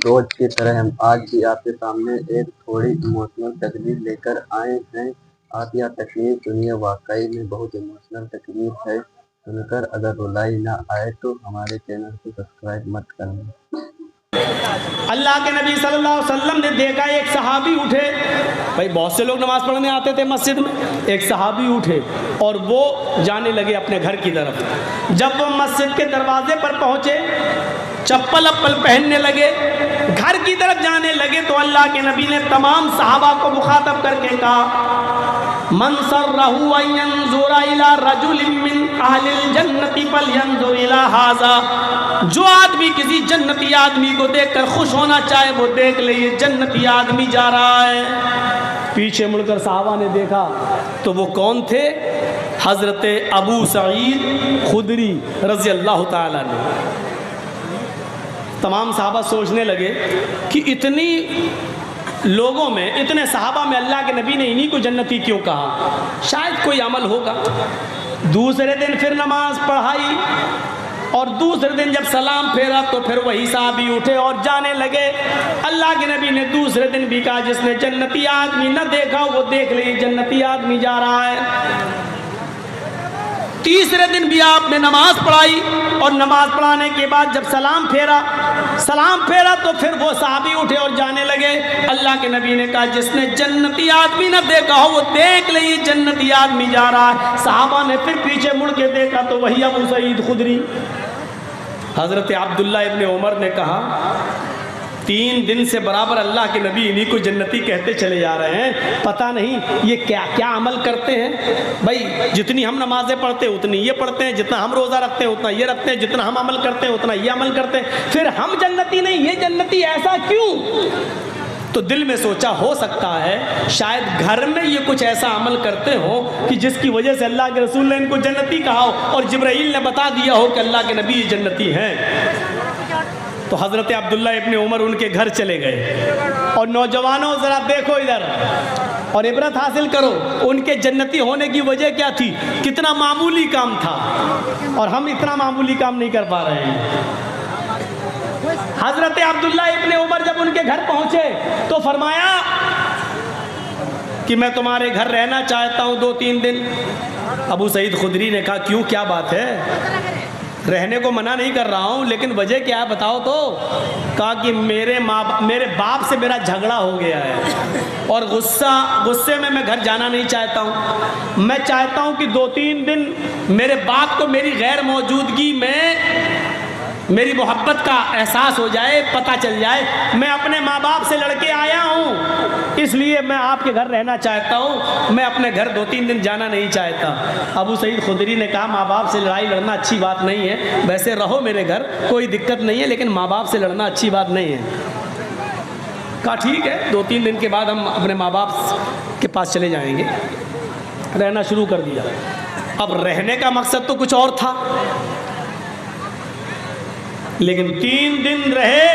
روز کی طرح ہم آج بھی آپ کے سامنے ایک تھوڑی ایموشنل تقریر لے کر آئے ہیں۔ آپ یہ تقریر سنیے، واقعی میں بہت ایموشنل تقریر ہے۔ سن کر اگر رلائی نہ آئے تو ہمارے چینل کو سبسکرائب مت کرنا۔ اللہ کے نبی صلی اللہ علیہ وسلم نے دیکھا ایک صحابی اٹھے، بھائی بہت سے لوگ نماز پڑھنے آتے تھے مسجد میں، ایک صحابی اٹھے اور وہ جانے لگے اپنے گھر کی طرف۔ جب وہ مسجد کے دروازے پر پہنچے، چپل اپل پہننے لگے، گھر کی طرف جانے لگے تو اللہ کے نبی نے تمام صحابہ کو مخاطب کر کے کہا، من سرہ ان ینظر الی رجل من اہل الجنۃ فلینظر الی ھذا، جو آدمی کسی جنتی آدمی کو دیکھ کر خوش ہونا چاہے وہ دیکھ لے، یہ جنتی آدمی جا رہا ہے۔ پیچھے مڑ کر صحابہ نے دیکھا تو وہ کون تھے؟ حضرت ابو سعید خدری رضی اللہ تعالیٰ عنہ۔ تمام صحابہ سوچنے لگے کہ اتنی لوگوں میں، اتنے صحابہ میں اللہ کے نبی نے انہی کو جنتی کیوں کہا؟ شاید کوئی عمل ہوگا۔ دوسرے دن پھر نماز پڑھائی اور دوسرے دن جب سلام پھیرا تو پھر وہی صحابی اٹھے اور جانے لگے۔ اللہ کے نبی نے دوسرے دن بھی کہا، جس نے جنتی آدمی نہ دیکھا وہ دیکھ لے، جنتی آدمی جا رہا ہے۔ تیسرے دن بھی آپ نے نماز پڑھائی اور نماز پڑھانے کے بعد جب سلام پھیرا تو پھر وہ صحابی اٹھے اور جانے لگے۔ اللہ کے نبی نے کہا، جس نے جنتی آدمی نہ دیکھا ہو وہ دیکھ لے، یہ جنتی آدمی جا رہا ہے۔ صحابہ نے پھر پیچھے مڑ کے دیکھا تو وہی ابو سعید خدری۔ حضرت عبداللہ ابن عمر نے کہا، 3 دن سے برابر اللہ کے نبی انہی کو جنتی کہتے چلے جا رہے ہیں، پتہ نہیں یہ کیا عمل کرتے ہیں۔ بھائی جتنی ہم نمازیں پڑھتے ہیں اتنی یہ پڑھتے ہیں، جتنا ہم روزہ رکھتے ہیں اتنا یہ رکھتے ہیں، جتنا ہم عمل کرتے ہیں اتنا یہ عمل کرتے ہیں، پھر ہم جنتی نہیں یہ جنتی، ایسا کیوں؟ تو دل میں سوچا ہو سکتا ہے شاید گھر میں یہ کچھ ایسا عمل کرتے ہو کہ جس کی وجہ سے اللہ کے رسول نے ان کو جنتی کہا ہو اور جبرائیل نے بتا دیا ہو کہ اللہ کے نبی جنتی ہیں۔ تو حضرت عبداللہ ابن عمر ان کے گھر چلے گئے اور نوجوانوں ذرا دیکھو ادھر اور عبرت حاصل کرو، ان کے جنتی ہونے کی وجہ کیا تھی؟ کتنا معمولی کام تھا اور ہم اتنا معمولی کام نہیں کر پا رہے ہیں۔ حضرت عبداللہ ابن عمر جب ان کے گھر پہنچے تو فرمایا کہ میں تمہارے گھر رہنا چاہتا ہوں 2-3 دن۔ ابو سعید خدری نے کہا، کیوں، کیا بات ہے؟ رہنے کو منع نہیں کر رہا ہوں، لیکن وجہ کیا ہے بتاؤ تو۔ کہا کہ میرے باپ سے میرا جھگڑا ہو گیا ہے اور غصے میں گھر جانا نہیں چاہتا ہوں۔ میں چاہتا ہوں کہ 2-3 دن میرے باپ کو میری غیر موجودگی میں میری محبت کا احساس ہو جائے، پتہ چل جائے۔ میں اپنے ماں باپ سے لڑ کے آیا ہوں، اس لیے میں آپ کے گھر رہنا چاہتا ہوں، میں اپنے گھر 2-3 دن جانا نہیں چاہتا۔ ابو سعید خدری نے کہا، ماں باپ سے لڑائی لڑنا اچھی بات نہیں ہے، ویسے رہو میرے گھر، کوئی دقت نہیں ہے، لیکن ماں باپ سے لڑنا اچھی بات نہیں ہے۔ کہا ٹھیک ہے، 2-3 دن کے بعد ہم اپنے ماں باپ کے پاس چلے جائیں گے۔ رہنا شروع کر دیا۔ اب رہنے کا مقصد تو کچھ اور تھا، لیکن 3 دن رہے،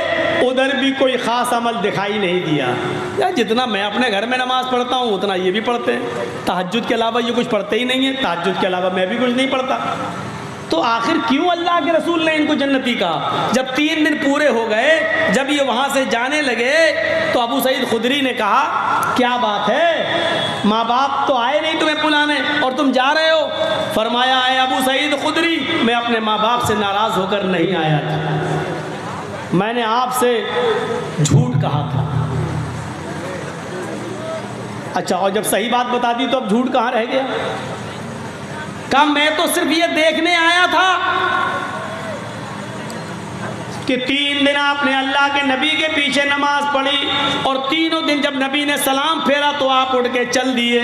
ادھر بھی کوئی خاص عمل دکھائی نہیں دیا۔ یا جتنا میں اپنے گھر میں نماز پڑھتا ہوں اتنا یہ بھی پڑھتے ہیں، تہجد کے علاوہ یہ کچھ پڑھتے ہی نہیں ہیں، تہجد کے علاوہ میں بھی کچھ نہیں پڑھتا۔ تو آخر کیوں اللہ کے رسول نے ان کو جنتی کہا؟ جب 3 دن پورے ہو گئے، جب یہ وہاں سے جانے لگے تو ابو سعید خدری نے کہا، کیا بات ہے، ماں باپ تو آئے نہیں تمہیں بلانے اور تم جا رہے ہو؟ فرمایا، اے ابو سعید خدری، میں اپنے ماں باپ سے ناراض ہو کر نہیں آیا تھا، میں نے آپ سے جھوٹ کہا تھا۔ اچھا، اور جب صحیح بات بتا دی تو اب جھوٹ کہاں رہ گیا؟ کہا میں تو صرف یہ دیکھنے آیا تھا کہ 3 دن آپ نے اللہ کے نبی کے پیچھے نماز پڑھی اور تینوں دن جب نبی نے سلام پھیرا تو آپ اٹھ کے چل دیے۔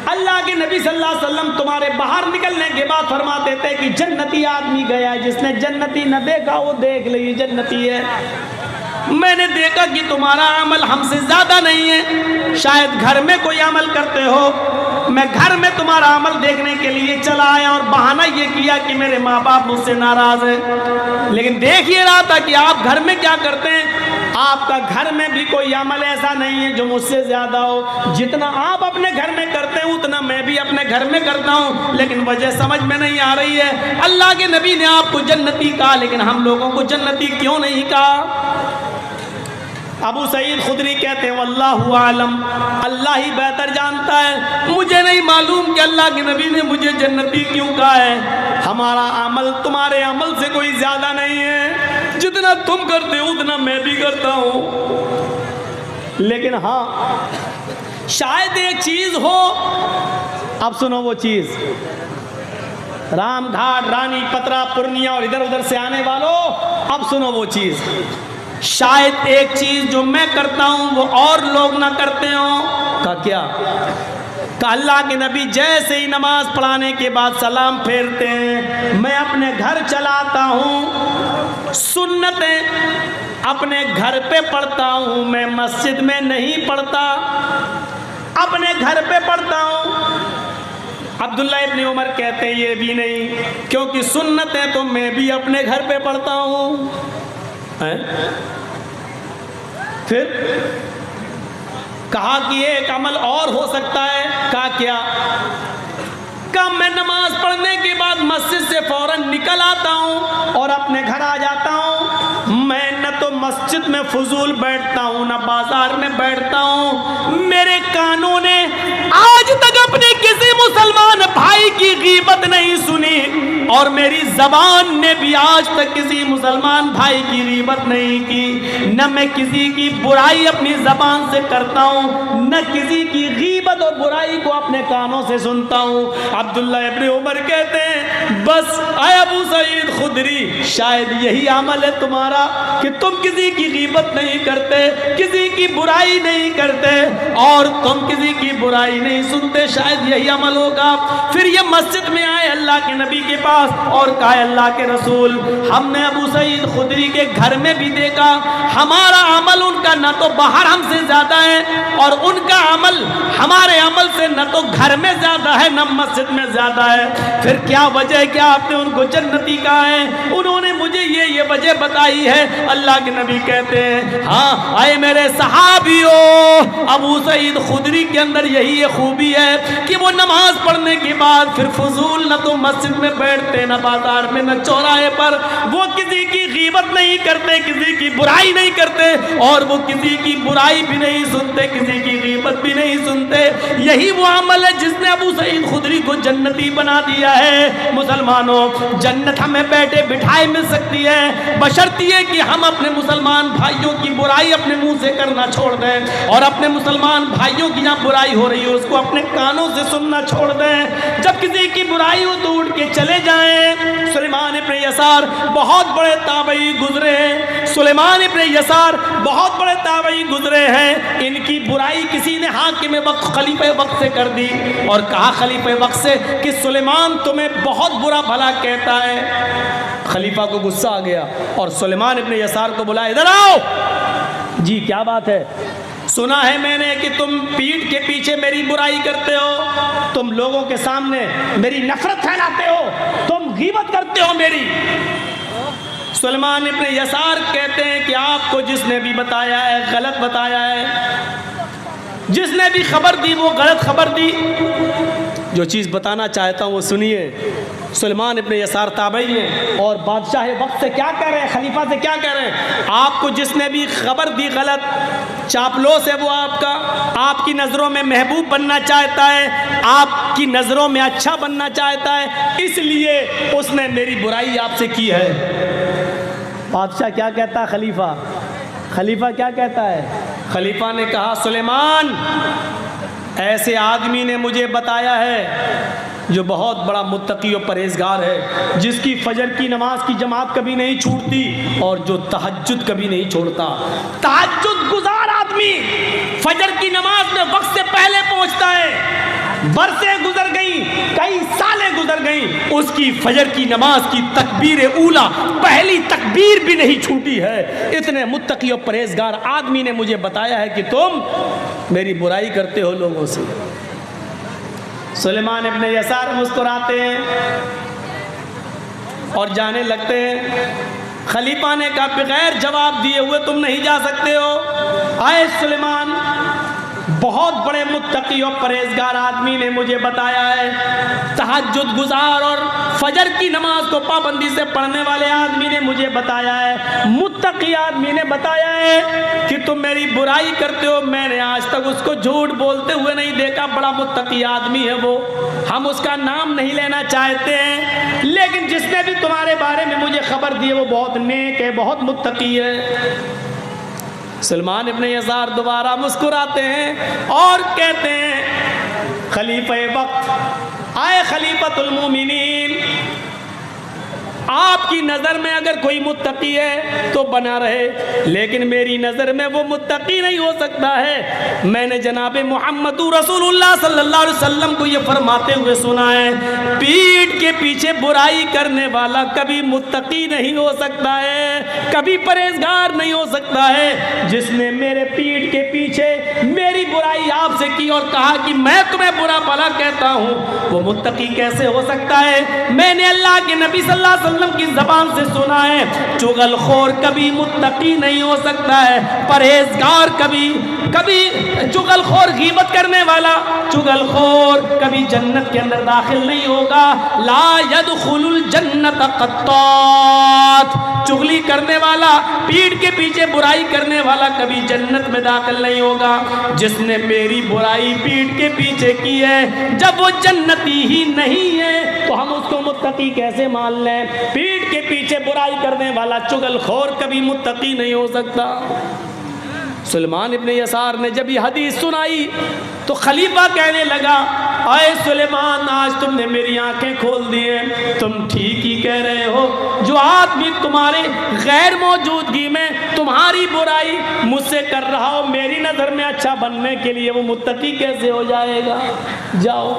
اللہ کے نبی صلی اللہ علیہ وسلم تمہارے باہر نکلنے کے بعد فرماتے تھے کہ جنتی آدمی گیا ہے، جس نے جنتی نہ دیکھا وہ دیکھ لے، یہ جنتی ہے۔ میں نے دیکھا کہ تمہارا عمل ہم سے زیادہ نہیں ہے، شاید گھر میں کوئی عمل کرتے ہو، میں گھر میں تمہارا عمل دیکھنے کے لیے چلا آیا اور بہانہ یہ کیا کہ میرے ماں باپ مجھ سے ناراض ہیں، لیکن دیکھ یہ رہا تھا کہ آپ گھر میں کیا کرتے ہیں۔ آپ کا گھر میں بھی کوئی عمل ایسا نہیں ہے جو مجھ سے زیادہ ہو، جتنا آپ اپنے گھر میں کرتے ہیں اتنا میں بھی اپنے گھر میں کرتا ہوں، لیکن وجہ سمجھ میں نہیں آ رہی ہے۔ اللہ کے نبی نے آپ کو جنتی کہا، لیکن ہم لوگوں کو جنتی کیوں نہیں کہا؟ ابو سعید خدری کہتے ہیں واللہ عالم، اللہ ہی بہتر جانتا ہے، مجھے نہیں معلوم کہ اللہ کے نبی نے مجھے جنتی کیوں کہا ہے۔ ہمارا عمل تمہارے عمل سے کوئی زیادہ نہیں ہے، جتنا تم کرتے ہو اتنا میں بھی کرتا ہوں، لیکن ہاں شاید ایک چیز ہو، اب سنو وہ چیز، رام گھاٹ، رانی پترا، پورنیا اور ادھر ادھر سے آنے والوں، اب سنو وہ چیز، شاید ایک چیز جو میں کرتا ہوں وہ اور لوگ نہ کرتے ہوں۔ کا کیا؟ کہ اللہ کے نبی جیسے ہی نماز پڑھانے کے بعد سلام پھیرتے ہیں میں اپنے گھر چلاتا ہوں، سنتیں اپنے گھر پہ پڑھتا ہوں، میں مسجد میں نہیں پڑھتا، اپنے گھر پہ پڑھتا ہوں۔ عبداللہ ابن عمر کہتے ہیں یہ بھی نہیں، کیونکہ سنتیں تو میں بھی اپنے گھر پہ پڑھتا ہوں۔ پھر کہا کہ ایک عمل اور ہو سکتا ہے، کہا کیا؟ کہا میں نماز پڑھنے کے بعد مسجد سے فوراً نکل آتا ہوں اور اپنے گھر آ جاتا ہوں، میں نہ تو مسجد میں فضول بیٹھتا ہوں نہ بازار میں بیٹھتا ہوں، میرے کانوں نے آج تک اپنے کسی مسلمان بھائی کی غیبت نہیں سنی، اور میری زبان نے بھی آج تک کسی مسلمان بھائی کی غیبت نہیں کی، نہ میں کسی کی برائی اپنی زبان سے کرتا ہوں، نہ کسی کی غیبت اور برائی کو اپنے کانوں سے سنتا ہوں۔ عبداللہ ابن عمر کہتے ہیں بس اے ابو سعید خدری، شاید یہی عمل ہے تمہارا کہ تم کسی کی غیبت نہیں کرتے، کسی کی برائی نہیں کرتے، اور تم کسی کی برائی نہیں سنتے، شاید یہی عمل ہوگا۔ پھر یہ مسجد میں آئے اللہ کے نبی کے پاس اور کہا اللہ کے رسول، ہم نے ابو سعید خدری کے گھر میں بھی دیکھا، ہمارا عمل ان کا نہ تو باہر ہم سے زیادہ ہے، اور ان کا عمل ہمارے عمل سے نہ تو گھر میں زیادہ ہے نہ مسجد میں زیادہ ہے، پھر کیا وجہ ہے کہ آپ نے ان کو جنتی کہا ہے؟ انہوں نے مجھے یہ وجہ بتائی ہے۔ اللہ کے نبی کہتے ہیں ہاں اے میرے صحابیوں، ابو سعید خدری کے اندر یہی خوبی ہے کہ وہ نماز پڑھنے کے بعد پھر فضول نہ تو مسجد میں بیٹھتے نہ بازار میں نہ چوراہے پر، وہ کسی کی غیبت نہیں کرتے، کسی کی برائی نہیں کرتے، اور وہ کسی کی برائی بھی نہیں سنتے، کسی کی غیبت بھی نہیں سنتے۔ یہی وہ عمل ہے جس نے ابو سعید خدری کو جنتی بنا دیا ہے۔ مسلمانوں، جنت ہمیں بیٹھے بٹھائے مل سکتی ہے، بشرط یہ کہ ہم اپنے مسلمان بھائیوں کی برائی اپنے منہ سے کرنا چھوڑ دیں، اور اپنے مسلمان بھائیوں کی جہاں برائی ہو رہی ہے اس کو اپنے کانوں سے سننا چھوڑ دیں۔ جب کسی کی برائی ہو تو اٹھ کے چلے جائیں۔ سلیمان ابن یسار بہت بڑے تابعی گزرے ہیں، سلیمان ابن یسار بہت بڑے تابعی گزرے ہیں، ان کی برائی کسی نے حاکم وقت خلیفہ وقت سے کر دی، اور کہا خلیفہ وقت سے کہ سلیمان تمہیں بہت برا بھلا کہتا ہے۔ خلیفہ کو غصہ آ گیا اور سلیمان ابن یسار کو بلایا، ادھر آؤ۔ جی کیا بات ہے؟ سنا ہے میں نے کہ تم پیٹھ کے پیچھے میری برائی کرتے ہو، تم لوگوں کے سامنے میری نفرت پھیلاتے ہو، تم غیبت کرتے ہو میری۔ سلیمان ابن یسار کہتے ہیں کہ آپ کو جس نے بھی بتایا ہے غلط بتایا ہے، جس نے بھی خبر دی وہ غلط خبر دی، جو چیز بتانا چاہتا ہوں وہ سنیے۔ سلیمان ابن یسار تابعی ہیں اور بادشاہ وقت سے کیا کہہ رہے ہیں، خلیفہ سے کیا کہہ رہے ہیں، آپ کو جس نے بھی خبر دی غلط، چاپلوس ہے وہ آپ کی نظروں میں محبوب بننا چاہتا ہے، آپ کی نظروں میں اچھا بننا چاہتا ہے، اس لیے اس نے میری برائی آپ سے کی ہے۔ بادشاہ کیا کہتا ہے؟ خلیفہ کیا کہتا ہے؟ خلیفہ نے کہا سلیمان، ایسے آدمی نے مجھے بتایا ہے جو بہت بڑا متقی و پرہیزگار ہے، جس کی فجر کی نماز کی جماعت کبھی نہیں چھوٹتی اور جو تہجد کبھی نہیں چھوڑتا۔ تہجد گزار آدمی فجر کی نماز میں وقت سے پہلے پہنچتا ہے، برسیں گزر گئیں، کئی سالیں گزر گئیں، اس کی فجر کی نماز کی تکبیر اولا پہلی تکبیر بھی نہیں چھوٹی ہے۔ اتنے متقی و پرہیزگار آدمی نے مجھے بتایا ہے کہ تم میری برائی کرتے ہو لوگوں سے۔ سلیمان ابن یسار مسکراتے ہیں اور جانے لگتے ہیں۔ خلیفہ نے کہا بغیر جواب دیے ہوئے تم نہیں جا سکتے ہو۔ آئے سلیمان، بہت بڑے متقی اور پرہیزگار آدمی نے مجھے بتایا ہے، تہجد گزار اور فجر کی نماز کو پابندی سے پڑھنے والے آدمی نے مجھے بتایا ہے، متقی آدمی نے بتایا ہے کہ تم میری برائی کرتے ہو، میں نے آج تک اس کو جھوٹ بولتے ہوئے نہیں دیکھا، بڑا متقی آدمی ہے وہ، ہم اس کا نام نہیں لینا چاہتے ہیں، لیکن جس نے بھی تمہارے بارے میں مجھے خبر دی ہے وہ بہت نیک ہے، بہت متقی ہے۔ سلمان ابن یسار دوبارہ مسکراتے ہیں اور کہتے ہیں خلیفہ وقت، آئے خلیفۃ المومنین، آپ کی نظر میں اگر کوئی متقی ہے تو بنا رہے، لیکن میری نظر میں وہ متقی نہیں ہو سکتا ہے۔ میں نے جناب محمد رسول اللہ صلی اللہ علیہ وسلم کو یہ فرماتے ہوئے سنا ہے، پیٹھ کے پیچھے برائی کرنے والا کبھی متقی نہیں ہو سکتا ہے، کبھی پرہیزگار نہیں ہو سکتا ہے۔ جس نے میرے پیٹھ کے پیچھے میری برائی آپ سے کی اور کہا کہ میں تمہیں برا بھلا کہتا ہوں، وہ متقی کیسے ہو سکتا ہے؟ میں نے اللہ کے نبی صلی اللہ علیہ وسلم کی زبان سے سنا ہے، چغل خور کبھی متقی نہیں ہو سکتا ہے، پرہیزگار کبھی چغل خور غیبت کرنے والا چغل خور کبھی جنت کے اندر داخل نہیں ہوگا۔ لا يدخل الجنت قطات، چغلی کرنے والا، پیٹھ کے پیچھے برائی کرنے والا کبھی جنت میں داخل نہیں ہوگا۔ جس نے میری برائی پیٹھ کے پیچھے کی ہے، جب وہ جنتی ہی نہیں ہے تو ہم اس کو متقی کیسے مان لیں؟ پیٹھ کے پیچھے برائی کرنے والا چغل خور کبھی متقی نہیں ہو سکتا۔ سلمان ابن یسار نے جب یہ حدیث سنائی تو خلیفہ کہنے لگا، اے سلیمان، آج تم نے میری آنکھیں کھول دی ہیں، تم ٹھیک ہی کہہ رہے ہو، جو آدمی تمہارے غیر موجودگی میں تمہاری برائی مجھ سے کر رہا ہو، میری نظر میں اچھا بننے کے لیے وہ متقی کیسے ہو جائے گا؟ جاؤ۔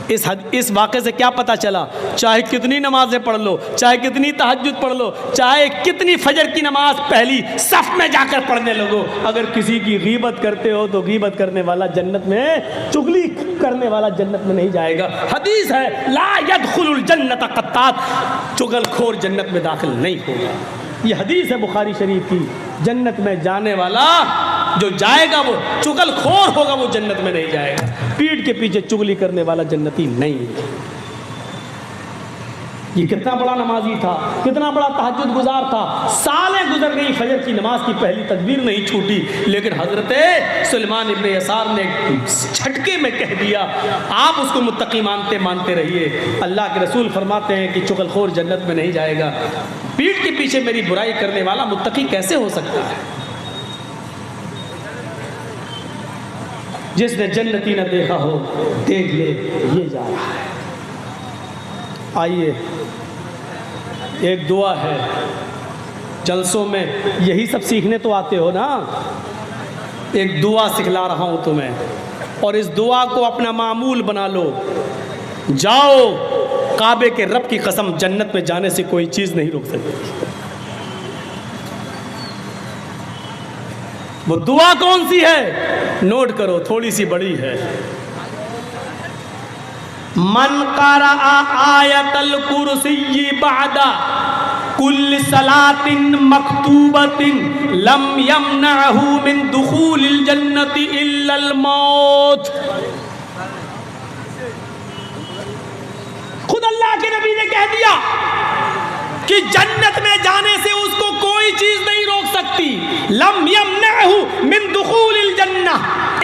اس واقعے سے کیا پتہ چلا؟ چاہے کتنی نمازیں پڑھ لو، چاہے کتنی تہجد پڑھ لو، چاہے کتنی فجر کی نماز پہلی صف میں جا کر پڑھنے لگو، اگر کسی کی غیبت کرتے ہو تو غیبت کرنے والا جنت میں، چغلی کرنے والا جنت میں نہیں جائے گا۔ حدیث ہے لا يدخل الجنت قطات، چغل خور جنت میں داخل نہیں ہوگا۔ یہ حدیث ہے بخاری شریف کی، جنت میں جانے والا جو جائے گا وہ چغل خور ہوگا، وہ جنت میں نہیں جائے گا۔ پیٹھ کے پیچھے چغلی کرنے والا جنتی نہیں ہے۔ یہ کتنا بڑا نمازی تھا، کتنا بڑا تہجد گزار تھا، سالیں گزر گئی، فجر کی نماز کی پہلی تکبیر نہیں چھوٹی، لیکن حضرت سلیمان ابن یسار نے جھٹکے میں کہہ دیا، آپ اس کو متقی مانتے رہیے۔ اللہ کے رسول فرماتے ہیں کہ چغل خور جنت میں نہیں جائے گا، پیٹھ کے پیچھے میری برائی کرنے والا متقی کیسے ہو سکتا ہے؟ جس نے جنتی نہ دیکھا ہو دیکھ لے، یہ جا رہا ہے۔ آئیے ایک دعا ہے، جلسوں میں یہی سب سیکھنے تو آتے ہو نا، ایک دعا سکھلا رہا ہوں تمہیں، اور اس دعا کو اپنا معمول بنا لو۔ جاؤ، کعبے کے رب کی قسم، جنت میں جانے سے کوئی چیز نہیں روک سکتی۔ وہ دعا کون سی ہے؟ نوٹ کرو، تھوڑی سی بڑی ہے۔ من قرأ آیت الکرسی بعد کل صلاۃ مکتوبۃ لم یمنعہ من دخول الجنۃ الا الموت۔ خود اللہ کے نبی نے کہہ دیا کہ جنت میں جانے سے اس کو کوئی چیز نہیں روک سکتی، لم یمنعہ من دخول الجنہ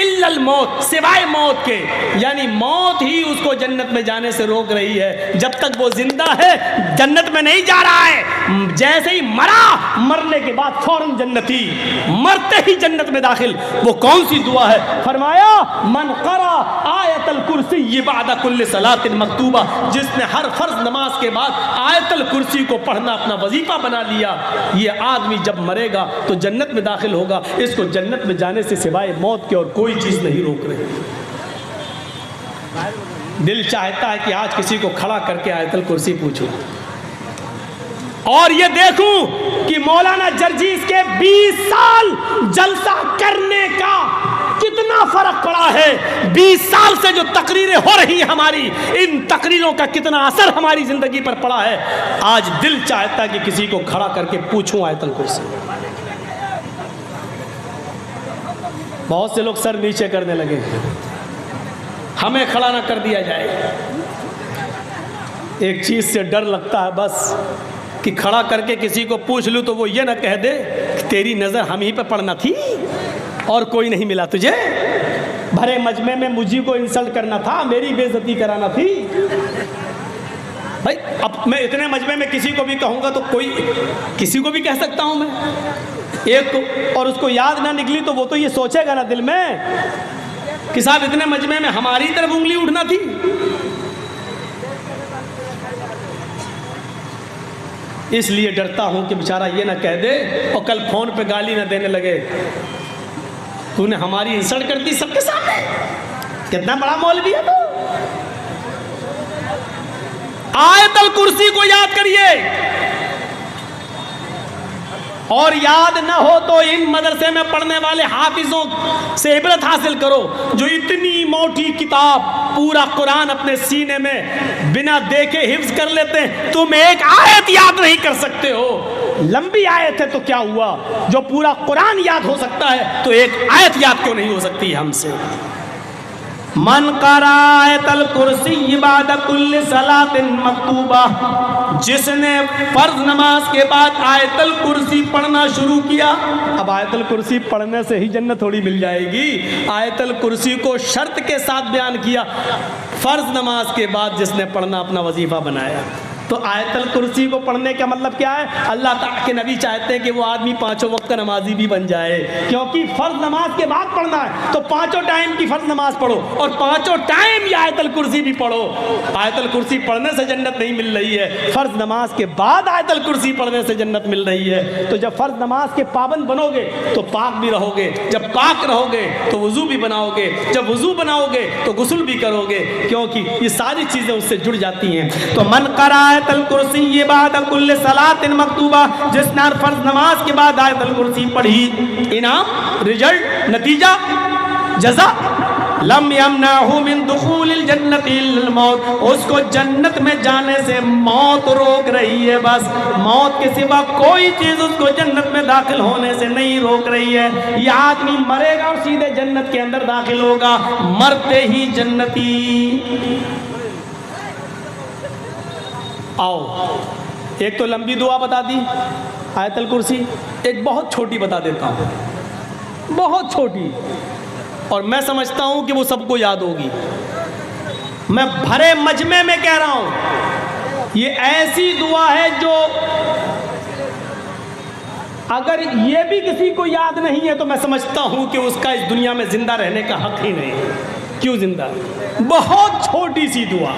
الا الموت، سوائے موت کے، یعنی موت ہی اس کو جنت میں جانے سے روک رہی ہے۔ جب تک وہ زندہ ہے جنت میں نہیں جا رہا ہے، جیسے ہی مرا، مرنے کے بعد فوراً جنتی، مرتے ہی جنت میں داخل۔ وہ کون سی دعا ہے؟ فرمایا من قرأ آیت الکرسی بعد کل صلاۃ مکتوبہ، جس نے ہر فرض نماز کے بعد آیت الکرسی کو پڑھنا اپنا وظیفہ بنا لیا، یہ آدمی جب مرے گا تو جنت میں داخل ہوگا، اس کو جنت میں جانے سے سوائے موت کے اور کوئی چیز نہیں روک رہی۔ دل چاہتا ہے کہ آج کسی کو کھڑا کر کے آیت الکرسی پوچھوں اور یہ دیکھوں کہ مولانا جرجیز کے 20 سال جلسہ کرنے کا کتنا فرق پڑا ہے، 20 سال سے جو تقریریں ہو رہی ہیں ہماری، ان تقریروں کا کتنا اثر ہماری زندگی پر پڑا ہے۔ آج دل چاہتا ہے کہ کسی کو کھڑا کر کے پوچھوں آیت الکرسی۔ بہت سے لوگ سر نیچے کرنے لگے، ہمیں کھڑا نہ کر دیا جائے۔ ایک چیز سے ڈر لگتا ہے، بس کہ کھڑا کر کے کسی کو پوچھ لوں تو وہ یہ نہ کہہ دے کہ تیری نظر ہم ہی پہ پڑنا تھی اور کوئی نہیں ملا تجھے. بھرے مجمع میں مجھے کو انسلٹ کرنا تھا, میری بے عزتی کرانا تھی. بھائی اب میں اتنے مجمع میں کسی کو بھی کہوں گا تو کوئی کسی کو بھی کہہ سکتا ہوں میں ایک کو, اور اس کو یاد نہ نکلی تو وہ تو یہ سوچے گا نا دل میں کہ صاحب اتنے مجمع میں ہماری طرف انگلی اٹھنا تھی. اس لیے ڈرتا ہوں کہ بیچارہ یہ نہ کہہ دے اور کل فون پہ گالی نہ دینے لگے, تو نے ہماری انسلٹ کر دی سب کے سامنے, کتنا بڑا مولوی ہے تو. آیت الکرسی کو یاد کریے, اور یاد نہ ہو تو ان مدرسے میں پڑھنے والے حافظوں سے عبرت حاصل کرو جو اتنی موٹی کتاب پورا قرآن اپنے سینے میں بنا دیکھے حفظ کر لیتے ہیں. تم ایک آیت یاد نہیں کر سکتے ہو, لمبی آیت ہے تو کیا ہوا, جو پورا قرآن یاد ہو سکتا ہے تو ایک آیت یاد کیوں نہیں ہو سکتی ہم سے. من قرأ آیت الکرسی بعد کل صلاۃ مکتوبہ, جس نے فرض نماز کے بعد آیت الکرسی پڑھنا شروع کیا. اب آیت الکرسی پڑھنے سے ہی جنت تھوڑی مل جائے گی, آیت الکرسی کو شرط کے ساتھ بیان کیا, فرض نماز کے بعد جس نے پڑھنا اپنا وظیفہ بنایا. تو آیت الکرسی کو پڑھنے کا مطلب کیا ہے, اللہ تعالیٰ کے نبی چاہتے ہیں کہ وہ آدمی پانچوں وقت کا نمازی بھی بن جائے, کیونکہ فرض نماز کے بعد پڑھنا ہے تو پانچوں ٹائم کی فرض نماز پڑھو اور پانچوں ٹائم یہ آیت الکرسی بھی پڑھو. آیت الکرسی پڑھنے سے جنت نہیں مل رہی ہے, فرض نماز کے بعد آیت الکرسی پڑھنے سے جنت مل رہی ہے. تو جب فرض نماز کے پابند بنو گے تو پاک بھی رہو گے, جب پاک رہو گے تو وضو بھی بناؤ گے, جب وضو بناؤ گے تو غسل بھی کرو گے, کیونکہ یہ ساری چیزیں اس سے جڑ جاتی ہیں. تو من قرأ آیت الکرسی بعد کل صلاۃ مکتوبہ, جس نے فرض نماز کے بعد آیت الکرسی پڑھی, انعام, رزلٹ, نتیجہ, جزا, لم یمنعہ من دخول الجنت الا الموت, اس کو جنت میں جانے سے موت روک رہی ہے, بس موت کے سوا کوئی چیز اس کو جنت میں داخل ہونے سے نہیں روک رہی ہے. یہ آدمی مرے گا اور سیدھے جنت کے اندر داخل ہوگا, مرتے ہی جنتی. آؤ ایک تو لمبی دعا بتا دی آیت الکرسی, ایک بہت چھوٹی بتا دیتا ہوں, بہت چھوٹی, اور میں سمجھتا ہوں کہ وہ سب کو یاد ہوگی. میں بھرے مجمع میں کہہ رہا ہوں, یہ ایسی دعا ہے جو اگر یہ بھی کسی کو یاد نہیں ہے تو میں سمجھتا ہوں کہ اس کا اس دنیا میں زندہ رہنے کا حق ہی نہیں ہے. کیوں زندہ؟ بہت چھوٹی سی دعا,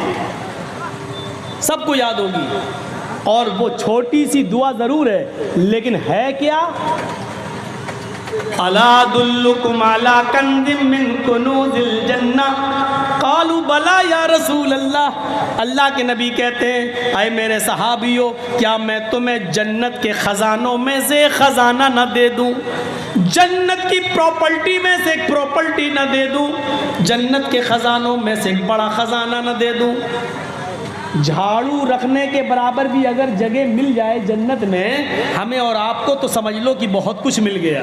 سب کو یاد ہوگی, اور وہ چھوٹی سی دعا ضرور ہے لیکن ہے کیا, الا ادلکم علی کنز من کنوز الجنہ, قالوا بلا یا رسول اللہ. اللہ کے نبی کہتے ہیں اے میرے صحابیوں, کیا میں تمہیں جنت کے خزانوں میں سے خزانہ نہ دے دوں, جنت کی پراپرٹی میں سے ایک پراپرٹی نہ دے دوں, جنت کے خزانوں میں سے ایک بڑا خزانہ نہ دے دوں. جھاڑو رکھنے کے برابر بھی اگر جگہ مل جائے جنت میں ہمیں اور آپ کو تو سمجھ لو کہ بہت کچھ مل گیا.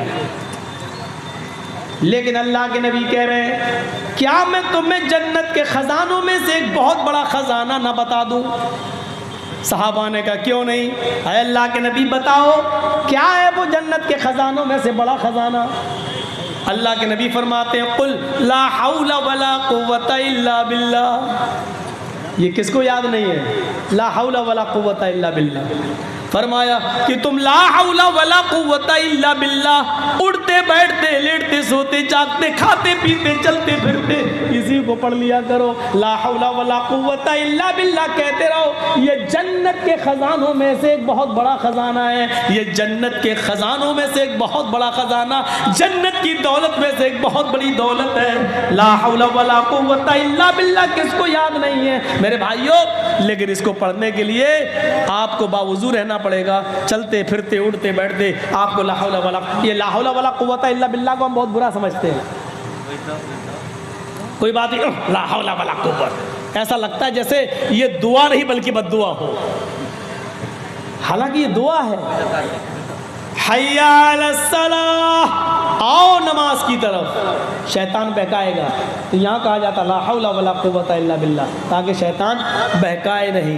لیکن اللہ کے نبی کہہ رہے ہیں کیا میں تمہیں جنت کے خزانوں میں سے ایک بہت بڑا خزانہ نہ بتا دوں. صحابہ نے کہا کیوں نہیں, اے اللہ کے نبی بتاؤ کیا ہے وہ جنت کے خزانوں میں سے بڑا خزانہ. اللہ کے نبی فرماتے ہیں قل لا حول ولا قوت الا باللہ. یہ کس کو یاد نہیں ہے لا حول ولا قوت الا باللہ. فرمایا کہ تم لا حول ولا قوت الا باللہ اڑتے بیٹھتے لیٹتے سوتے جاگتے کھاتے پیتے چلتے پھرتے اسی کو پڑھ لیا کرو, لا حول ولا قوت الا باللہ کہتے رہو. یہ جنت کے خزانوں میں سے ایک بہت بڑا خزانہ ہے, یہ جنت کے خزانوں میں سے ایک بہت بڑا خزانہ, جنت کی دولت میں سے ایک بہت بڑی دولت ہے. لا حول ولا قوت الا باللہ کس کو یاد نہیں ہے میرے بھائیوں, لیکن اس کو پڑھنے کے لیے آپ کو باوضو رہنا پڑے گا, چلتے پھرتے اٹھتے بیٹھتے آپ کو لا حول ولا, یہ لا حول ولا قوت الا باللہ کو ہم بہت برا سمجھتے ہیں. کوئی بات نہیں لا حول ولا قوت, ایسا لگتا ہے جیسے یہ دعا نہیں بلکہ بد دعا ہو, حالانکہ یہ دعا ہے. حی علی الصلاۃ, آؤ نماز کی طرف. شیطان بہکائے گا تو یہاں کہا جاتا لا حول ولا قوت الا باللہ تاکہ شیطان بہکائے نہیں.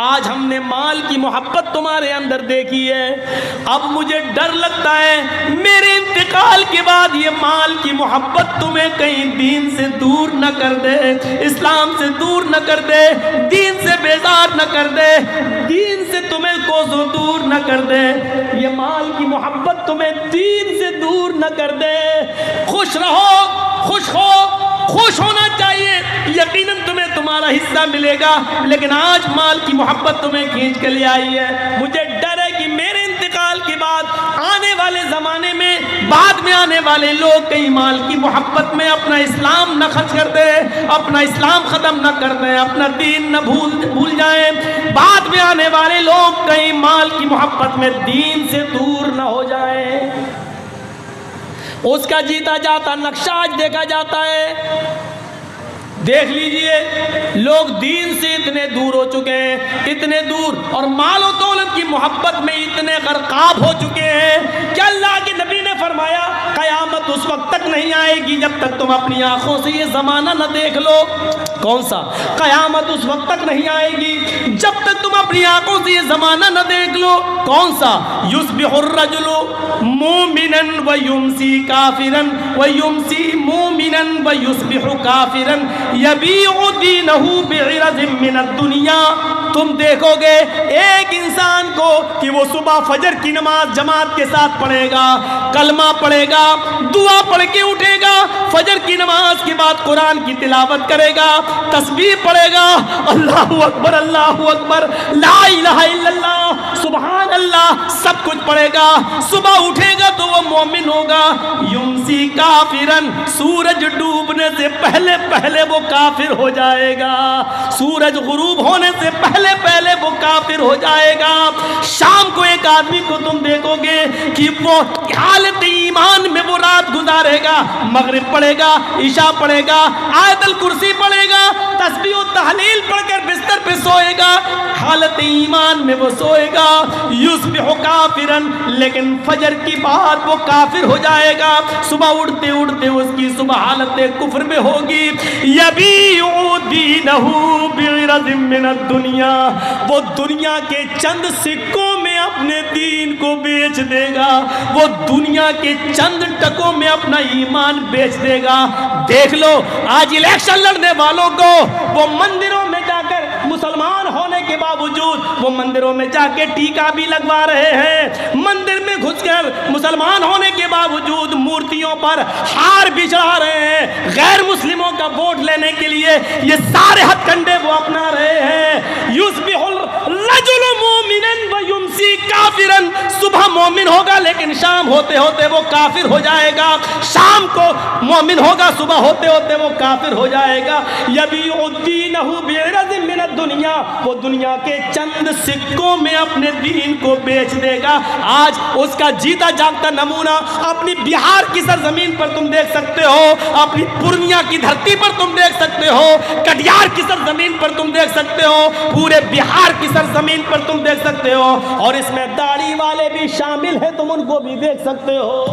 آج ہم نے مال کی محبت تمہارے اندر دیکھی ہے, اب مجھے ڈر لگتا ہے میرے انتقال کے بعد یہ مال کی محبت تمہیں کہیں دین سے دور نہ کر دے, اسلام سے دور نہ کر دے, دین سے بیزار نہ کر دے, دین سے تمہیں کوسوں دور نہ کر دے, یہ مال کی محبت تمہیں دین سے دور نہ کر دے. خوش رہو, خوش ہونا چاہیے, یقیناً تمہیں تمہارا حصہ ملے گا, لیکن آج مال کی محبت تمہیں کھینچ کے لے آئی ہے. مجھے ڈر ہے کہ میرے انتقال کے بعد آنے والے زمانے میں, بعد میں آنے والے لوگ کہیں مال کی محبت میں اپنا اسلام نہ خرچ کر دیں, اپنا اسلام ختم نہ کر دیں, اپنا دین نہ بھول جائیں. بعد میں آنے والے لوگ کہیں مال کی محبت میں دین سے دور نہ ہو جائیں. اس کا جیتا جاتا نقشہ آج دیکھا جاتا ہے. دیکھ لیجئے لوگ دین سے اتنے دور ہو چکے ہیں, اتنے دور, اور مال و دولت کی محبت میں اتنے غرقاب ہو چکے ہیں کہ اللہ کے نبی نے فرمایا قیامت اس وقت تک نہیں آئے گی جب تک تم اپنی آنکھوں سے یہ زمانہ نہ دیکھ لو. کون سا؟ قیامت اس وقت تک نہیں آئے گی جب تک تم اپنی آنکھوں سے یہ زمانہ نہ دیکھ لو. کون سا؟ یصبح الرجل مومنا ویمسی کافرا ویمسی مومنا ویصبح کافرا یبیع دینہ بعرض من الدنیا. تم دیکھو گے ایک انسان کو کہ وہ صبح فجر کی نماز جماعت کے ساتھ پڑھے گا, کلمہ پڑھے گا, دعا پڑھ کے اٹھے گا, فجر کی نماز کے بعد قرآن کی تلاوت کرے گا, تسبیح پڑھے گا, اللہ اکبر اللہ اکبر, لا الہ الا اللہ, سبحان اللہ, سب کچھ پڑھے گا. صبح اٹھے گا تو وہ مومن ہوگا. یمسی کافرن, سورج ڈوبنے سے پہلے پہلے وہ کافر ہو جائے گا, سورج غروب ہونے سے پہلے وہ کافر ہو جائے گا. شام کو ایک آدمی کو تم دیکھو گے کہ وہ حالت ایمان میں وہ رات گزارے گا, مغرب پڑھے گا, عشاء پڑھے گا, آیت الکرسی پڑھے گا, تسبیح و تحلیل پڑھ کر بستر پہ سوئے گا, حالت ایمان میں وہ سوئے گا. یصبح کافرن, لیکن فجر کی بعد وہ کافر ہو جائے گا. صبح اٹھتے اٹھتے اس کی صبح حالت کفر میں ہوگی. یبیع دینہ بعرض من الدنیا, وہ دنیا کے چند سکوں میں اپنے دین کو بیچ دے گا, وہ دنیا کے چند ٹکوں میں اپنا ایمان بیچ دے گا. دیکھ لو آج الیکشن لڑنے والوں کو وہ مندروں میں جا کر, مسلمان ہونے کے باوجود وہ مندروں میں جا کے ٹیکا بھی لگوا رہے ہیں, مندر میں گھس کر مسلمان ہونے کے باوجود مورتیوں پر ہار بھی چڑھا رہے ہیں. غیر مسلموں کا ووٹ لینے کے لیے یہ سارے ہتھ کنڈے وہ اپنا رہے ہیں. یصبح الرجل مومنا ویمسی کافرا, صبح مومن ہوگا لیکن شام ہوتے ہوتے وہ کافر ہو جائے گا, شام کو مومن ہوگا, صبح ہوتے ہوتے وہ کافر ہو جائے گا. یبیع دینہ بعرض من الدنیا, وہ دنیا کے چند سکوں میں اپنے دین کو بیچ دے گا. آج اس کا جیتا جاگتا نمونہ اپنی بہار کی سرزمین پر تم دیکھ سکتے ہو, اپنی پورنیہ کی دھرتی پر تم دیکھ سکتے ہو, کٹیہار کی سرزمین پر تم دیکھ سکتے ہو, پورے بہار کی سرزمین پر تم دیکھ سکتے ہو, اور اس میں داڑھی والے بھی شامل ہیں, تم ان کو بھی دیکھ سکتے ہو.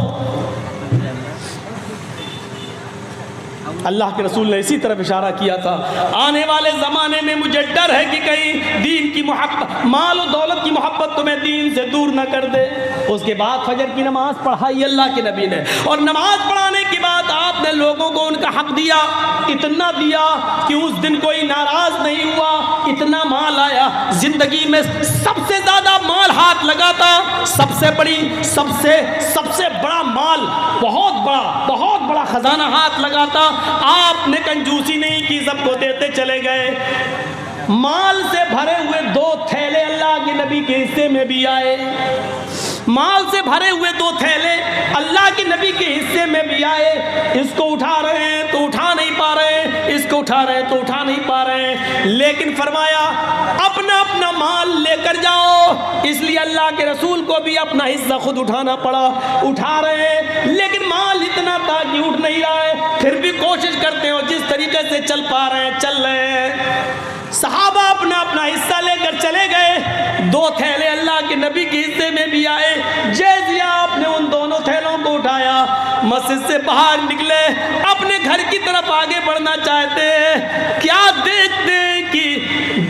اللہ کے رسول نے اسی طرف اشارہ کیا تھا. آنے والے زمانے میں مجھے ڈر ہے کہ کہیں دین کی محبت, مال و دولت کی محبت تمہیں دین سے دور نہ کر دے. اس کے بعد فجر کی نماز پڑھائی اللہ کے نبی نے, اور نماز پڑھانے کے بعد آپ نے لوگوں کو ان کا حق دیا, اتنا دیا کہ اس دن کوئی ناراض نہیں ہوا. اتنا مال آیا, زندگی میں سب سے زیادہ مال ہاتھ لگا تھا, سب سے بڑا مال, بہت بڑا خزانہ ہاتھ لگا تھا. آپ نے کنجوسی نہیں کی, سب کو دیتے چلے گئے. مال سے بھرے ہوئے 2 تھیلے اللہ کے نبی کے حصے میں بھی آئے, مال سے بھرے ہوئے 2 تھیلے اللہ کے نبی کے حصے میں بھی آئے. اس کو اٹھا رہے ہیں تو اٹھا نہیں پا رہے, اس کو اٹھا رہے ہیں تو اٹھا نہیں پا رہے, لیکن فرمایا اپنا اپنا مال لے کر جاؤ. اس لیے اللہ کے رسول کو بھی اپنا حصہ خود اٹھانا پڑا. اٹھا رہے ہیں لیکن مال اتنا تھا کہ اٹھ نہیں رہا ہے, پھر بھی کوشش کرتے ہو جس طریقے سے چل پا رہے ہیں چل رہے ہیں. صحابہ اپنا اپنا حصہ لے کر چلے گئے. 2 تھیلے اللہ کے نبی کے حصے میں بھی آئے. جیسے آپ نے ان دونوں تھیلوں کو اٹھایا, مسجد سے باہر نکلے, اپنے گھر کی طرف آگے بڑھنا چاہتے ہیں, کیا دیکھتے ہیں کہ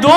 2